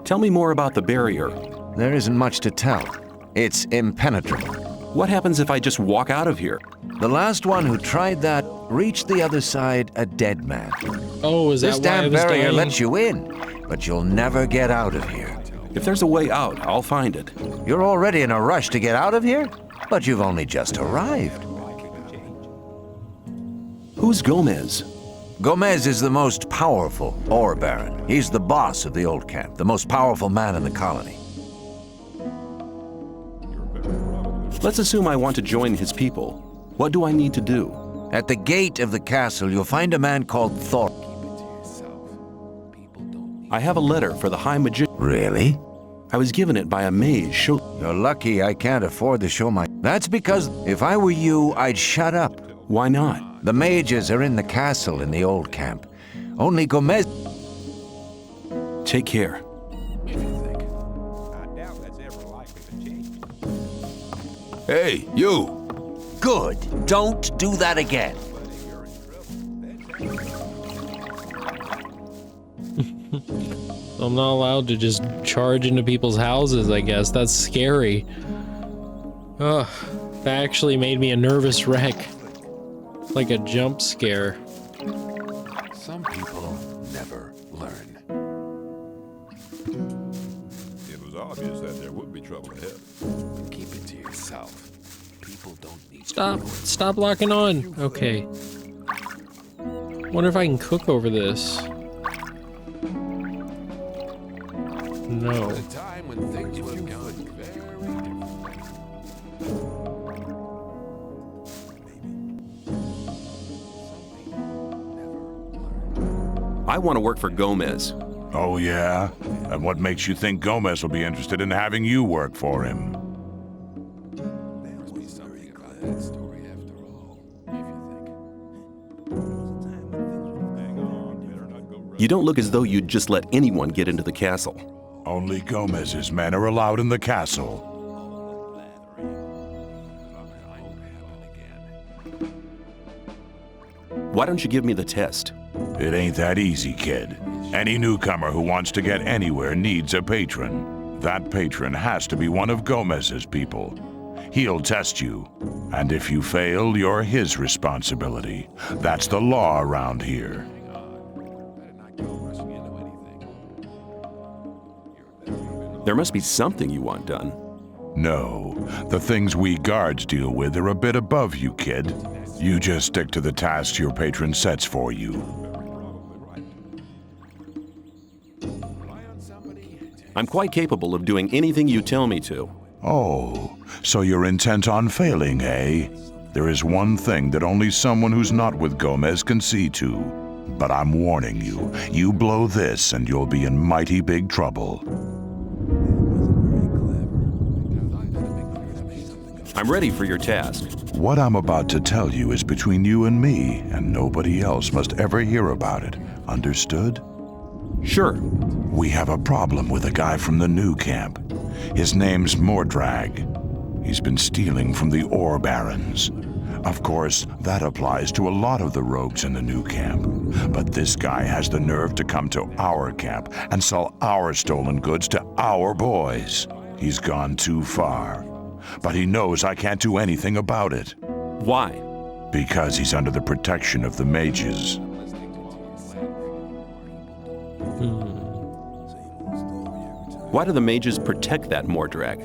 Tell me more about the barrier. There isn't much to tell. It's impenetrable. What happens if I just walk out of here? The last one who tried that reached the other side a dead man. Oh, is that This why I damn was barrier dying? lets you in, but you'll never get out of here. If there's a way out, I'll find it. You're already in a rush to get out of here? But you've only just arrived. Who's Gomez? Gomez is the most powerful ore baron. He's the boss of the old camp, the most powerful man in the colony. Let's assume I want to join his people. What do I need to do? At the gate of the castle, you'll find a man called Thor. I have a letter for the High Magician. Really? I was given it by a mage. You're lucky I can't afford to show my... That's because if I were you, I'd shut up. Why not? The mages are in the castle in the old camp. Only Gomez... Take care. Hey, you! Good. Don't do that again. I'm not allowed to just charge into people's houses, I guess. That's scary. Ugh, that actually made me a nervous wreck. Like a jump scare. Some people never learn. It was obvious that there would be trouble ahead. Keep it to yourself. People don't need Stop locking on. Okay. Wonder if I can cook over this. No. a time when things would have gone very different. I want to work for Gomez. Oh, yeah? And what makes you think Gomez will be interested in having you work for him? There must be something about that story after all, if you think. You don't look as though you'd just let anyone get into the castle. Only Gomez's men are allowed in the castle. Why don't you give me the test? It ain't that easy, kid. Any newcomer who wants to get anywhere needs a patron. That patron has to be one of Gomez's people. He'll test you, and if you fail, you're his responsibility. That's the law around here. There must be something you want done. No, the things we guards deal with are a bit above you, kid. You just stick to the tasks your patron sets for you. I'm quite capable of doing anything you tell me to. Oh, so you're intent on failing, eh? There is one thing that only someone who's not with Gomez can see to. But I'm warning you, you blow this and you'll be in mighty big trouble. I'm ready for your task. What I'm about to tell you is between you and me, and nobody else must ever hear about it. Understood? Sure. We have a problem with a guy from the new camp. His name's Mordrag. He's been stealing from the ore barons. Of course, that applies to a lot of the rogues in the new camp. But this guy has the nerve to come to our camp and sell our stolen goods to our boys. He's gone too far. But he knows I can't do anything about it. Why? Because he's under the protection of the mages. Why do the mages protect that Mordrag?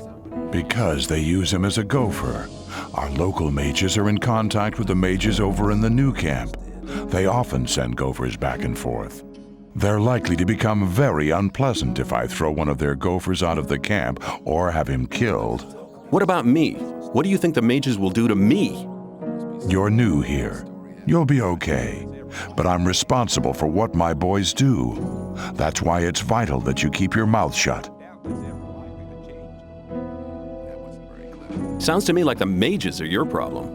Because they use him as a gopher. Our local mages are in contact with the mages over in the new camp. They often send gophers back and forth. They're likely to become very unpleasant if I throw one of their gophers out of the camp or have him killed. What about me? What do you think the mages will do to me? You're new here. You'll be okay. But I'm responsible for what my boys do. That's why it's vital that you keep your mouth shut. Sounds to me like the mages are your problem.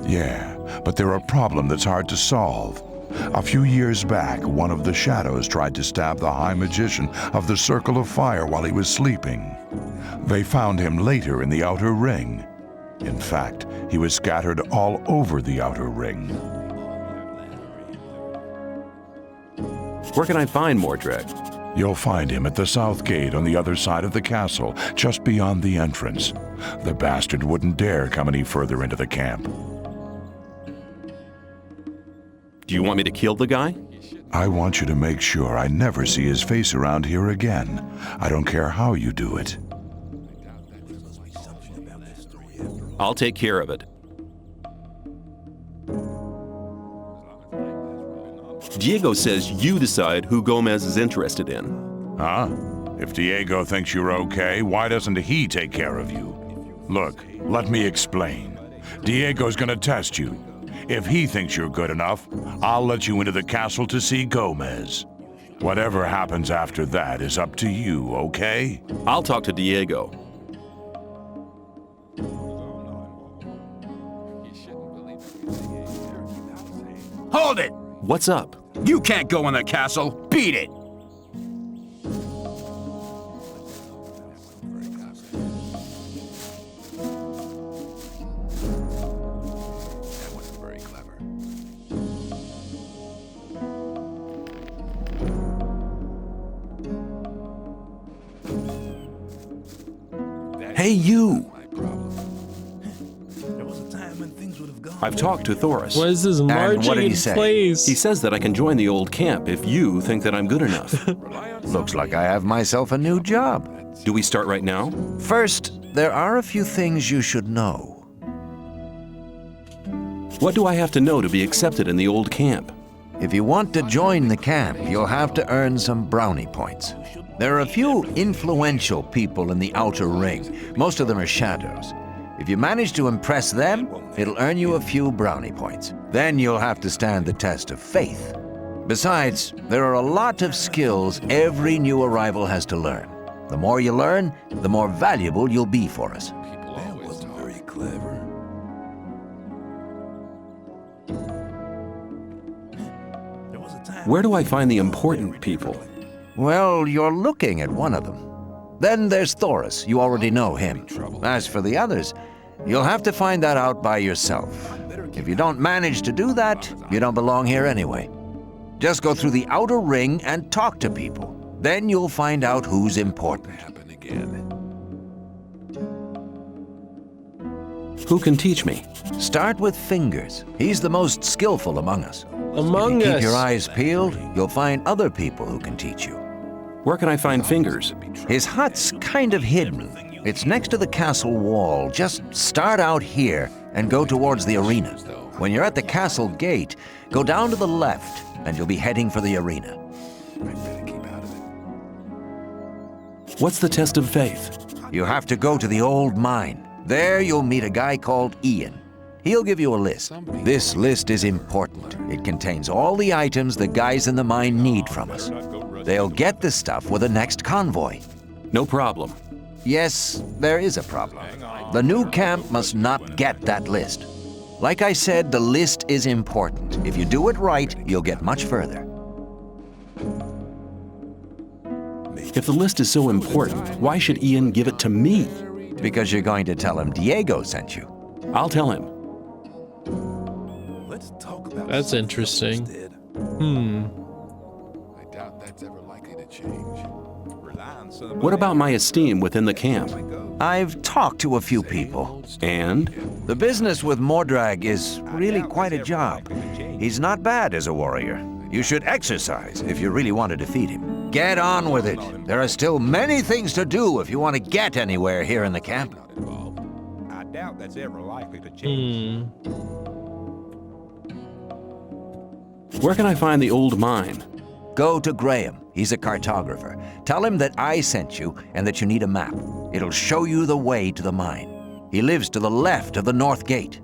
Yeah, but they're a problem that's hard to solve. A few years back, one of the shadows tried to stab the High Magician of the Circle of Fire while he was sleeping. They found him later in the Outer Ring. In fact, he was scattered all over the Outer Ring. Where can I find Mordrag? You'll find him at the south gate on the other side of the castle, just beyond the entrance. The bastard wouldn't dare come any further into the camp. Do you want me to kill the guy? I want you to make sure I never see his face around here again. I don't care how you do it. I'll take care of it. Diego says you decide who Gomez is interested in. Huh? If Diego thinks you're okay, why doesn't he take care of you? Look, let me explain. Diego's gonna test you. If he thinks you're good enough, I'll let you into the castle to see Gomez. Whatever happens after that is up to you, okay? I'll talk to Diego. Hold it! What's up? You can't go in the castle. Beat it! Hey, you! I've talked to Thoris. What is this marching in place? He says that I can join the old camp if you think that I'm good enough. Looks like I have myself a new job. Do we start right now? First, there are a few things you should know. What do I have to know to be accepted in the old camp? If you want to join the camp, you'll have to earn some brownie points. There are a few influential people in the Outer Ring. Most of them are shadows. If you manage to impress them, it'll earn you a few brownie points. Then you'll have to stand the test of faith. Besides, there are a lot of skills every new arrival has to learn. The more you learn, the more valuable you'll be for us. That wasn't very clever. Where do I find the important people? Well, you're looking at one of them. Then there's Thoris. You already know him. As for the others, you'll have to find that out by yourself. If you don't manage to do that, you don't belong here anyway. Just go through the Outer Ring and talk to people. Then you'll find out who's important. Who can teach me? Start with Fingers. He's the most skillful among us. Among if you us. keep your eyes peeled, you'll find other people who can teach you. Where can I find Fingers? His hut's kind of hidden. It's next to the castle wall. Just start out here and go towards the arena. When you're at the castle gate, go down to the left and you'll be heading for the arena. What's the test of faith? You have to go to the old mine. There you'll meet a guy called Ian. He'll give you a list. This list is important. It contains all the items the guys in the mine need from us. They'll get the stuff with the next convoy. No problem. Yes, there is a problem. The new camp must not get that list. Like I said, the list is important. If you do it right, you'll get much further. If the list is so important, why should Ian give it to me? Because you're going to tell him Diego sent you. I'll tell him. Let's talk about That's interesting. I doubt that's ever likely to change. What about my esteem within the camp? I've talked to a few people. And? The business with Mordrag is really quite a job. He's not bad as a warrior. You should exercise if you really want to defeat him. Get on with it. There are still many things to do if you want to get anywhere here in the camp. I doubt that's ever likely to change. Where can I find the old mine? Go to Graham. He's a cartographer. Tell him that I sent you and that you need a map. It'll show you the way to the mine. He lives to the left of the north gate.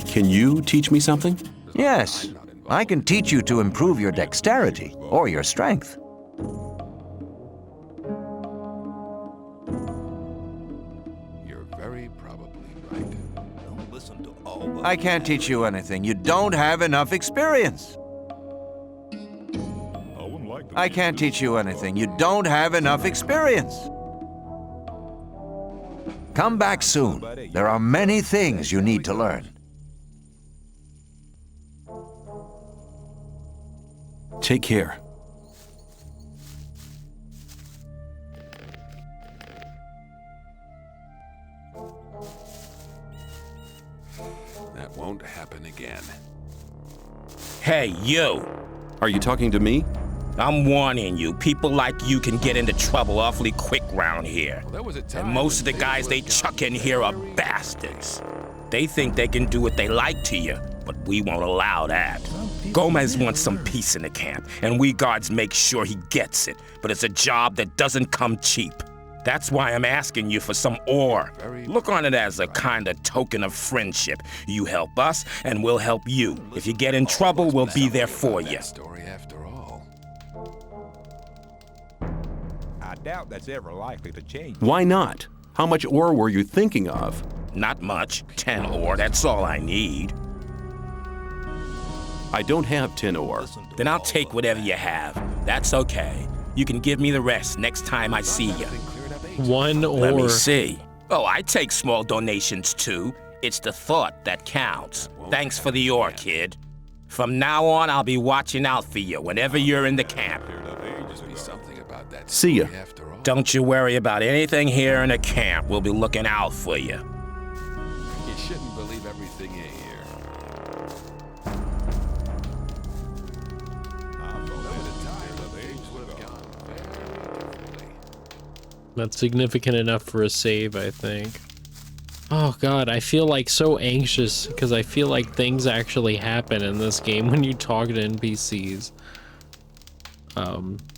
Can you teach me something? Yes, I can teach you to improve your dexterity or your strength. You're very probably right. Don't listen to all the... I can't teach you anything. You don't have enough experience. I can't teach you anything. You don't have enough experience. Come back soon. There are many things you need to learn. Take care. That won't happen again. Hey, you! Are you talking to me? I'm warning you, people like you can get into trouble awfully quick round here. And most of the guys they chuck in here are bastards. They think they can do what they like to you, but we won't allow that. Gomez wants some peace in the camp, and we guards make sure he gets it, but it's a job that doesn't come cheap. That's why I'm asking you for some ore. Look on it as a kind of token of friendship. You help us, and we'll help you. If you get in trouble, we'll be there for you. I doubt that's ever likely to change. Why not? How much ore were you thinking of? Not much. 10 ore, that's all I need. I don't have 10 ore. Then I'll take whatever you have. That's okay. You can give me the rest next time I see you. 1 ore. Let me see. Oh, I take small donations too. It's the thought that counts. Thanks for the ore, kid. From now on, I'll be watching out for you whenever you're in the camp. See ya. Don't you worry about anything here in the camp. We'll be looking out for you. You shouldn't believe everything you hear. That's significant enough for a save, I think. Oh god, I feel like so anxious because I feel like things actually happen in this game when you talk to NPCs.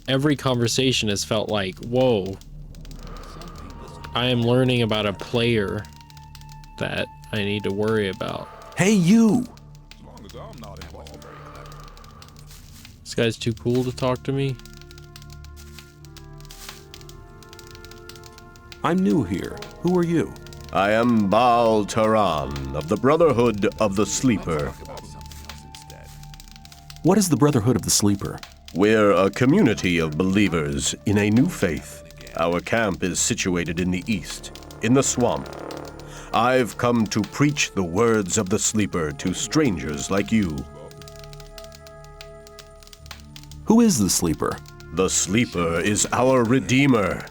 Every conversation has felt like, whoa, I am learning about a player that I need to worry about. Hey, you! This guy's too cool to talk to me. I'm new here. Who are you? I am Baal Taran of the Brotherhood of the Sleeper. What is the Brotherhood of the Sleeper? We're a community of believers in a new faith. Our camp is situated in the east, in the swamp. I've come to preach the words of the Sleeper to strangers like you. Who is the Sleeper? The Sleeper is our Redeemer.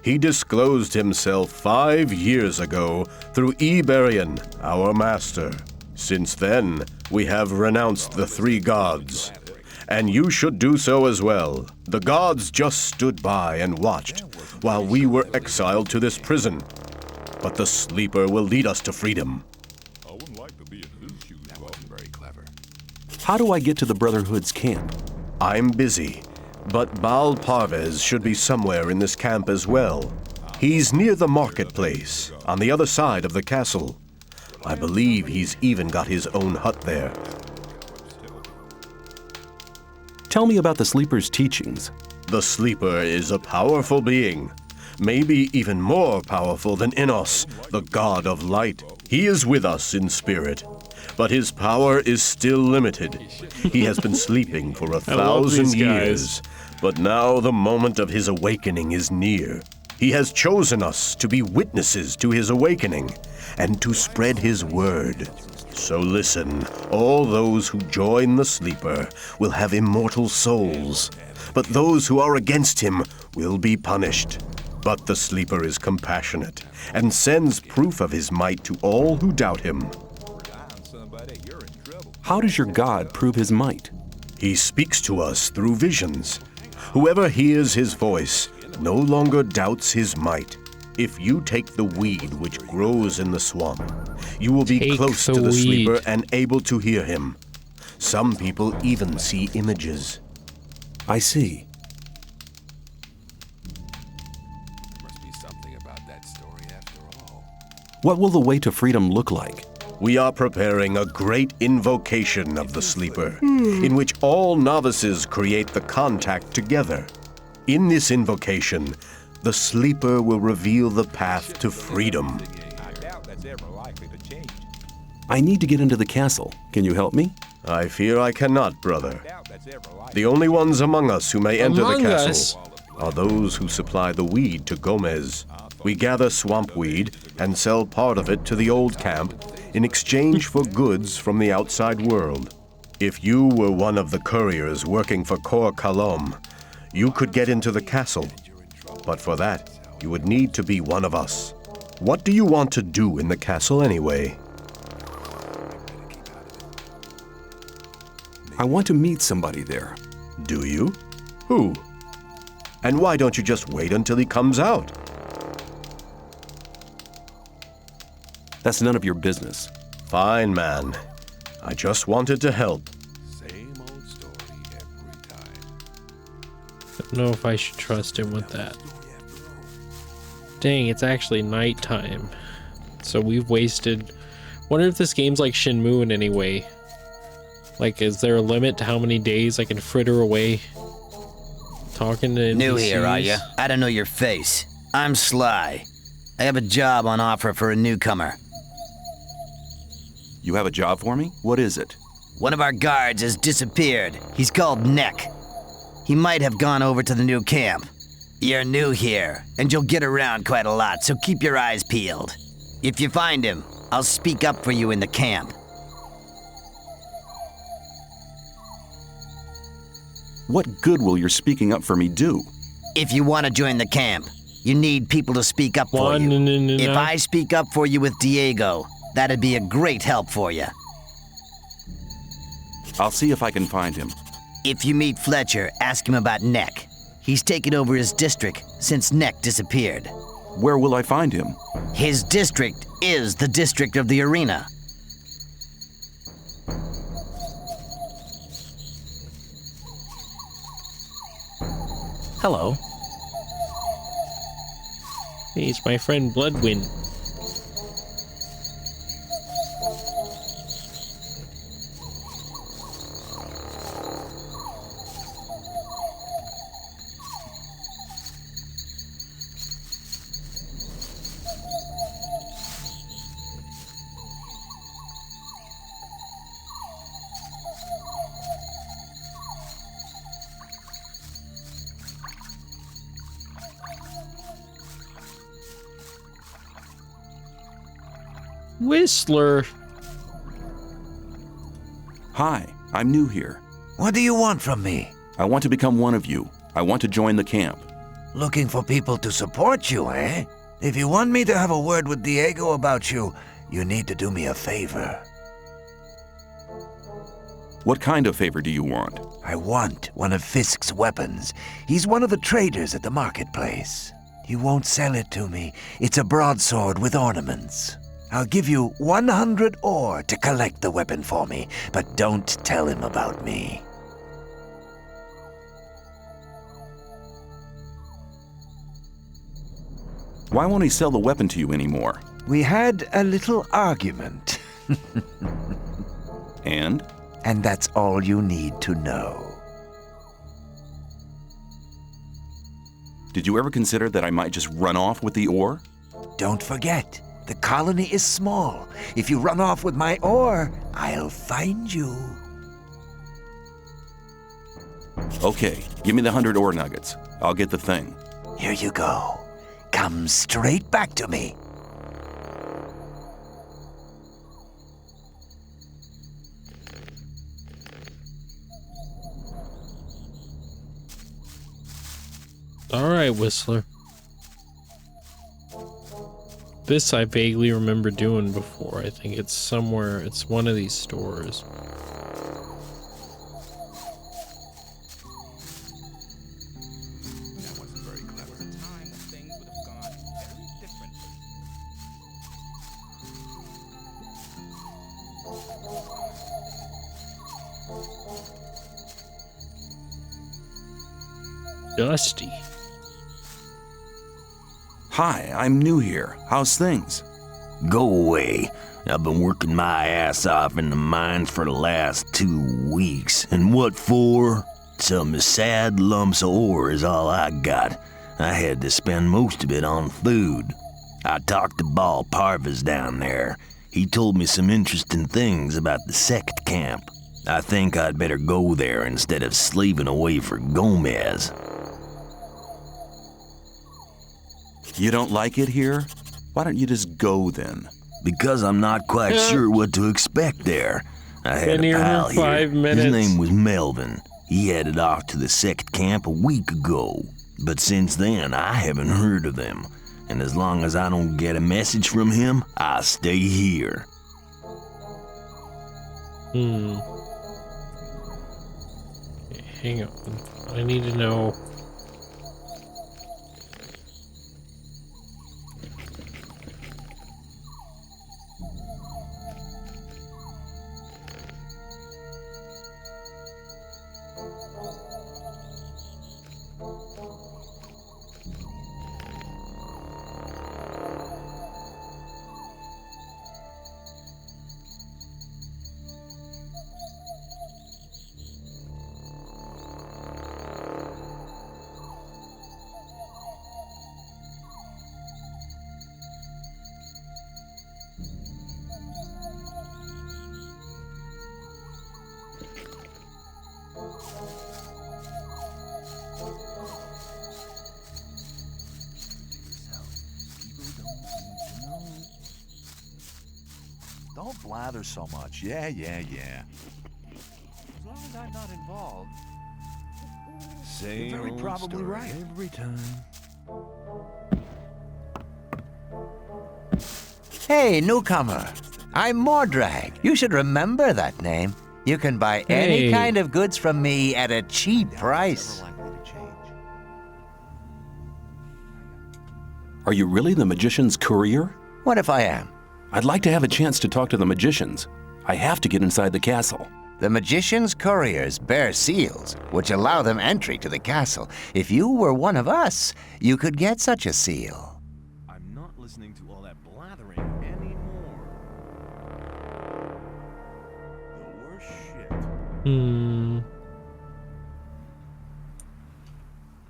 He disclosed himself 5 years ago through Iberian, our master. Since then, we have renounced the 3 gods. And you should do so as well. The gods just stood by and watched while we were exiled to this prison. But the Sleeper will lead us to freedom. I wouldn't like to be in his shoes. That wasn't very clever. How do I get to the Brotherhood's camp? I'm busy, but Baal Parvez should be somewhere in this camp as well. He's near the marketplace, on the other side of the castle. I believe he's even got his own hut there. Tell me about the Sleeper's teachings. The Sleeper is a powerful being, maybe even more powerful than Innos, the god of light. He is with us in spirit, but his power is still limited. He has been sleeping for 1,000 years, but now the moment of his awakening is near. He has chosen us to be witnesses to his awakening and to spread his word. So listen, all those who join the Sleeper will have immortal souls, but those who are against him will be punished. But the Sleeper is compassionate and sends proof of his might to all who doubt him. How does your God prove his might? He speaks to us through visions. Whoever hears his voice no longer doubts his might. If you take the weed which grows in the swamp, you will be close to the Sleeper and able to hear him. Some people even see images. I see. What will the way to freedom look like? We are preparing a great invocation of the sleeper, in which all novices create the contact together. In this invocation, the sleeper will reveal the path to freedom. I need to get into the castle. Can you help me? I fear I cannot, brother. The only ones among us who may enter the castle are those who supply the weed to Gomez. We gather swamp weed and sell part of it to the old camp in exchange for goods from the outside world. If you were one of the couriers working for Cor Kalom, you could get into the castle. But for that, you would need to be one of us. What do you want to do in the castle anyway? I want to meet somebody there. Do you? Who? And why don't you just wait until he comes out? That's none of your business. Fine, man. I just wanted to help. I don't know if I should trust him with that. Dang, it's actually nighttime. So we've wasted... Wonder if this game's like Shenmue in any way. Like, is there a limit to how many days I can fritter away talking to NPCs? New here, are you? I don't know your face. I'm Sly. I have a job on offer for a newcomer. You have a job for me? What is it? One of our guards has disappeared. He's called Neck. He might have gone over to the new camp. You're new here, and you'll get around quite a lot, so keep your eyes peeled. If you find him, I'll speak up for you in the camp. What good will your speaking up for me do? If you want to join the camp, you need people to speak up for you. If I speak up for you with Diego, that'd be a great help for you. I'll see if I can find him. If you meet Fletcher, ask him about Neck. He's taken over his district since Neck disappeared. Where will I find him? His district is the district of the arena. Hello. Hey, it's my friend Bloodwind. Whistler. Hi, I'm new here. What do you want from me? I want to become one of you. I want to join the camp. Looking for people to support you, eh? If you want me to have a word with Diego about you, you need to do me a favor. What kind of favor do you want? I want one of Fisk's weapons. He's one of the traders at the marketplace. He won't sell it to me. It's a broadsword with ornaments. I'll give you 100 ore to collect the weapon for me, but don't tell him about me. Why won't he sell the weapon to you anymore? We had a little argument. And? And that's all you need to know. Did you ever consider that I might just run off with the ore? Don't forget, the colony is small. If you run off with my ore, I'll find you. Okay, give me the 100 ore nuggets. I'll get the thing. Here you go. Come straight back to me. All right, Whistler. This I vaguely remember doing before. I think it's somewhere, it's one of these stores. Dusty. Hi, I'm new here. How's things? Go away. I've been working my ass off in the mines for the last 2 weeks. And what for? Some sad lumps of ore is all I got. I had to spend most of it on food. I talked to Ball Parvis down there. He told me some interesting things about the sect camp. I think I'd better go there instead of slaving away for Gomez. You don't like it here? Why don't you just go then? Because I'm not quite sure what to expect there. I had Been a here pal for here. 5 minutes. His name was Melvin. He headed off to the sect camp a week ago. But since then, I haven't heard of him. And as long as I don't get a message from him, I'll stay here. Hang on. I need to know. Don't blather so much. Yeah. As long as I'm not involved. Same You're very old probably story right. every time. Hey, newcomer. I'm Mordrag. You should remember that name. You can buy any Hey. kind of goods from me at a cheap price. Are you really the magician's courier? What if I am? I'd like to have a chance to talk to the magicians. I have to get inside the castle. The magician's couriers bear seals, which allow them entry to the castle. If you were one of us, you could get such a seal. I'm not listening to all that blathering anymore. The worst shit.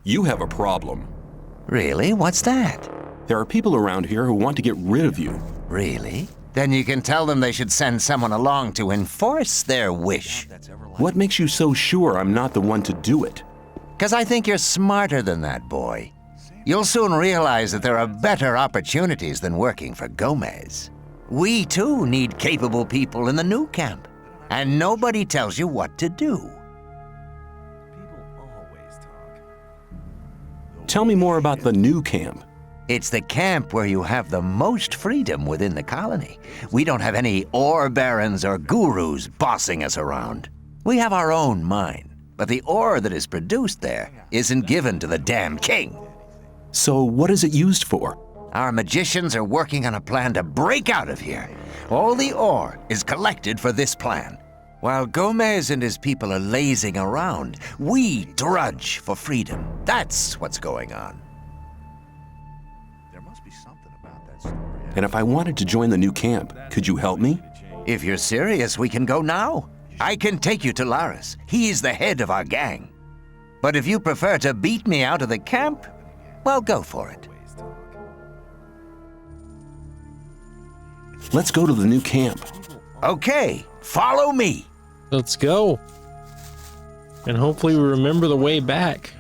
You have a problem. Really? What's that? There are people around here who want to get rid of you. Really? Then you can tell them they should send someone along to enforce their wish. What makes you so sure I'm not the one to do it? 'Cause I think you're smarter than that, boy. You'll soon realize that there are better opportunities than working for Gomez. We, too, need capable people in the new camp. And nobody tells you what to do. Tell me more about the new camp. It's the camp where you have the most freedom within the colony. We don't have any ore barons or gurus bossing us around. We have our own mine, but the ore that is produced there isn't given to the damn king. So what is it used for? Our magicians are working on a plan to break out of here. All the ore is collected for this plan. While Gomez and his people are lazing around, we drudge for freedom. That's what's going on. And if I wanted to join the new camp, could you help me? If you're serious, we can go now. I can take you to Laris. He's the head of our gang. But if you prefer to beat me out of the camp, well, go for it. Let's go to the new camp. Okay, follow me. Let's go. And hopefully we remember the way back.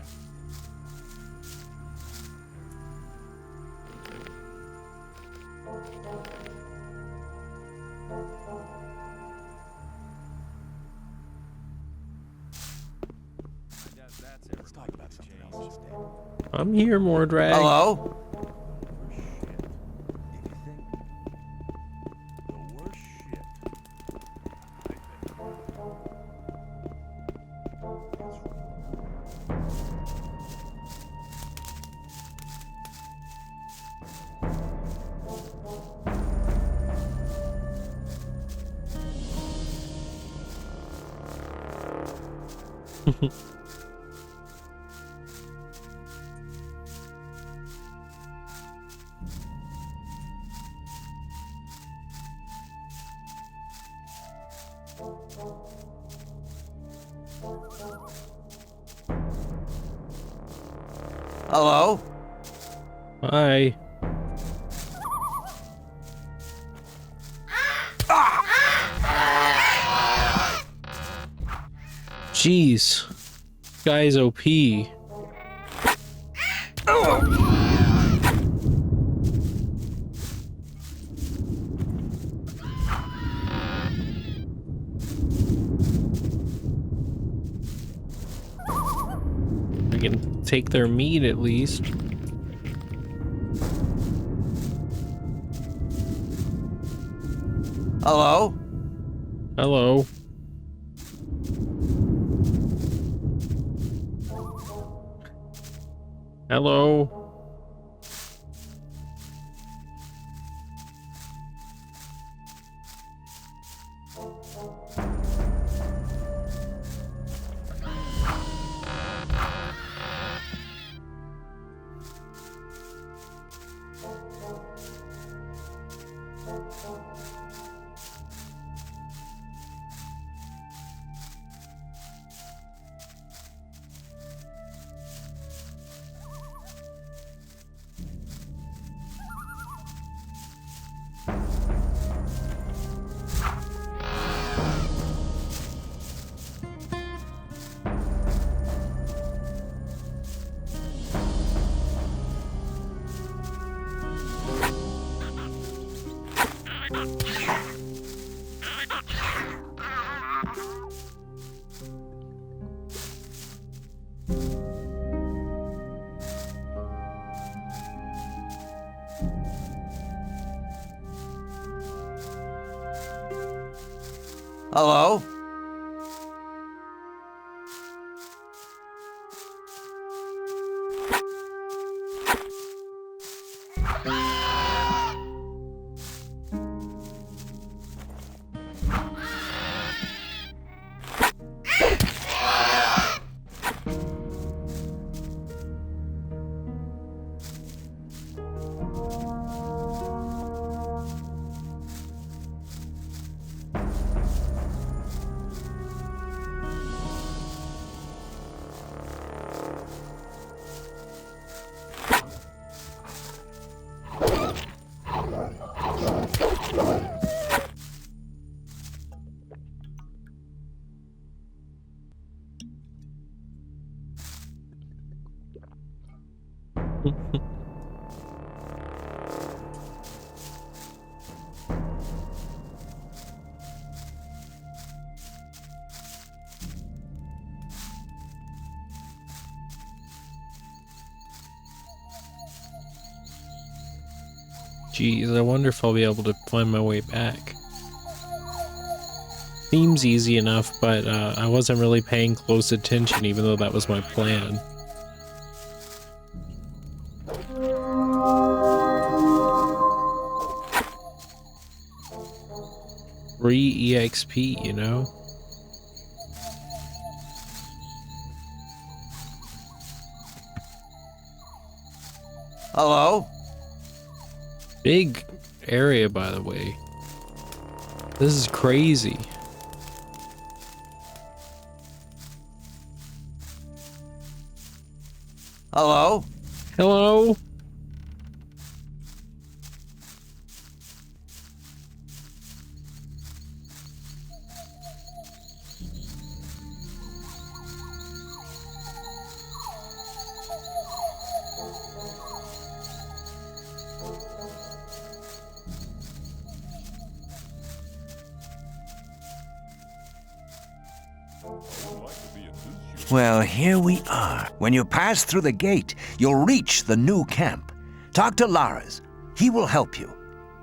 I'm here, Mordrag. Hello? Hello? Hi. Jeez. Guy's OP. We can take their meat at least. Hello? Hello. Hello. Hello? Jeez, I wonder if I'll be able to find my way back. Seems easy enough, but I wasn't really paying close attention, even though that was my plan. Free EXP, you know? Hello? Big area, by the way. This is crazy. Hello? Hello? Well, here we are. When you pass through the gate, you'll reach the new camp. Talk to Lars. He will help you.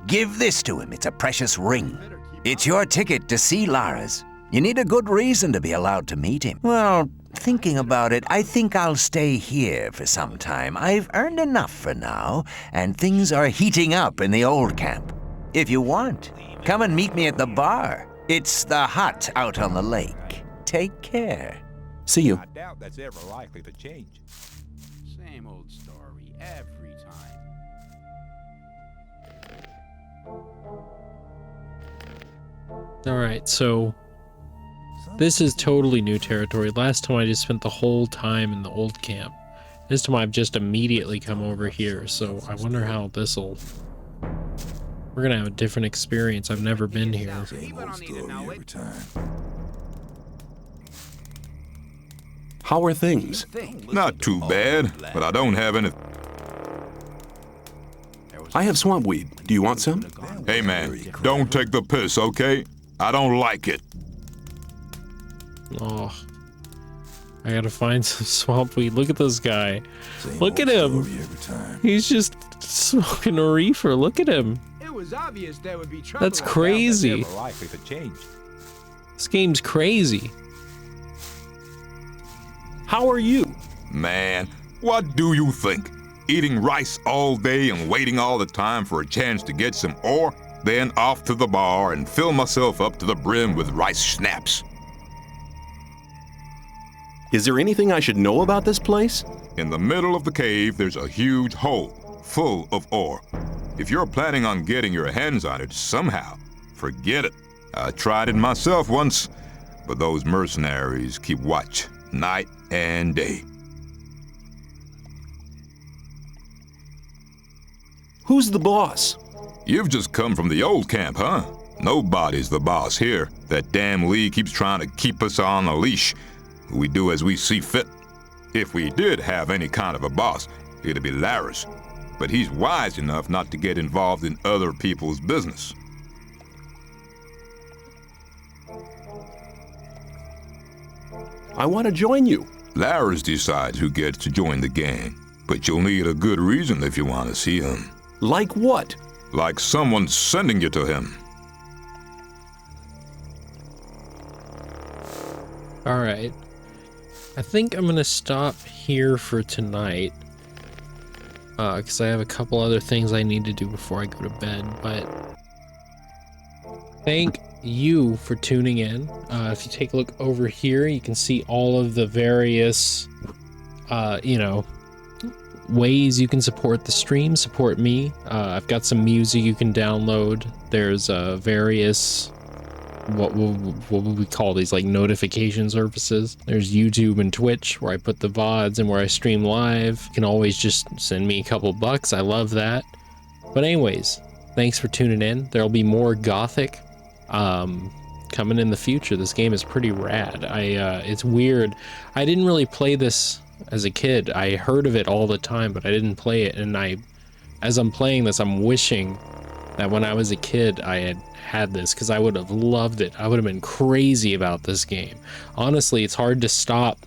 Give this to him. It's a precious ring. It's your ticket to see Lars. You need a good reason to be allowed to meet him. Well, thinking about it, I think I'll stay here for some time. I've earned enough for now, and things are heating up in the old camp. If you want, come and meet me at the bar. It's the hut out on the lake. Take care. See you. I doubt that's ever likely to change. Same old story every time. Alright, so This is totally new territory. Last time I just spent the whole time in the old camp. This time I've just immediately come over here, so I wonder how this'll... We're gonna have a different experience. I've never been here. How are things? Not too bad, but I don't have any... I have swamp weed. Do you want some? Hey man, don't take the piss, okay? I don't like it. Oh, I gotta find some swamp weed. Look at this guy. Look at him. He's just smoking a reefer. Look at him. It was obvious there would be trouble. That's crazy. Likely to change. This game's crazy. How are you? Man, what do you think? Eating rice all day and waiting all the time for a chance to get some ore, then off to the bar and fill myself up to the brim with rice schnapps. Is there anything I should know about this place? In the middle of the cave, there's a huge hole full of ore. If you're planning on getting your hands on it somehow, forget it. I tried it myself once, but those mercenaries keep watch night and day. Who's the boss? You've just come from the old camp, huh? Nobody's the boss here. That damn Lee keeps trying to keep us on a leash. We do as we see fit. If we did have any kind of a boss, it'd be Laris. But he's wise enough not to get involved in other people's business. I want to join you. Laris decides who gets to join the gang, but you'll need a good reason if you want to see him. Like what? Like someone sending you to him. Alright. I think I'm gonna stop here for tonight. Because I have a couple other things I need to do before I go to bed, but... Thank you for tuning in. If you take a look over here, you can see all of the various, you know, ways you can support the stream, support me. I've got some music you can download. There's various... what would we call these, like notification services. There's YouTube and Twitch where I put the VODs and where I stream live. You can always just send me a couple bucks. I love that. But anyways, thanks for tuning in. There'll be more Gothic coming in the future. This game is pretty rad. It's weird. I didn't really play this as a kid. I heard of it all the time, but I didn't play it. And as I'm playing this, I'm wishing that when I was a kid I had this, because I would have loved it. I would have been crazy about this game. Honestly, it's hard to stop,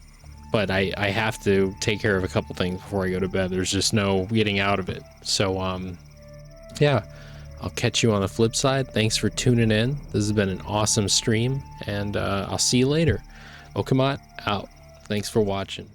but I have to take care of a couple things before I go to bed. There's just no getting out of it. So yeah, I'll catch you on the flip side. Thanks for tuning in. This has been an awesome stream, and I'll see you later. Okomot out. Thanks for watching.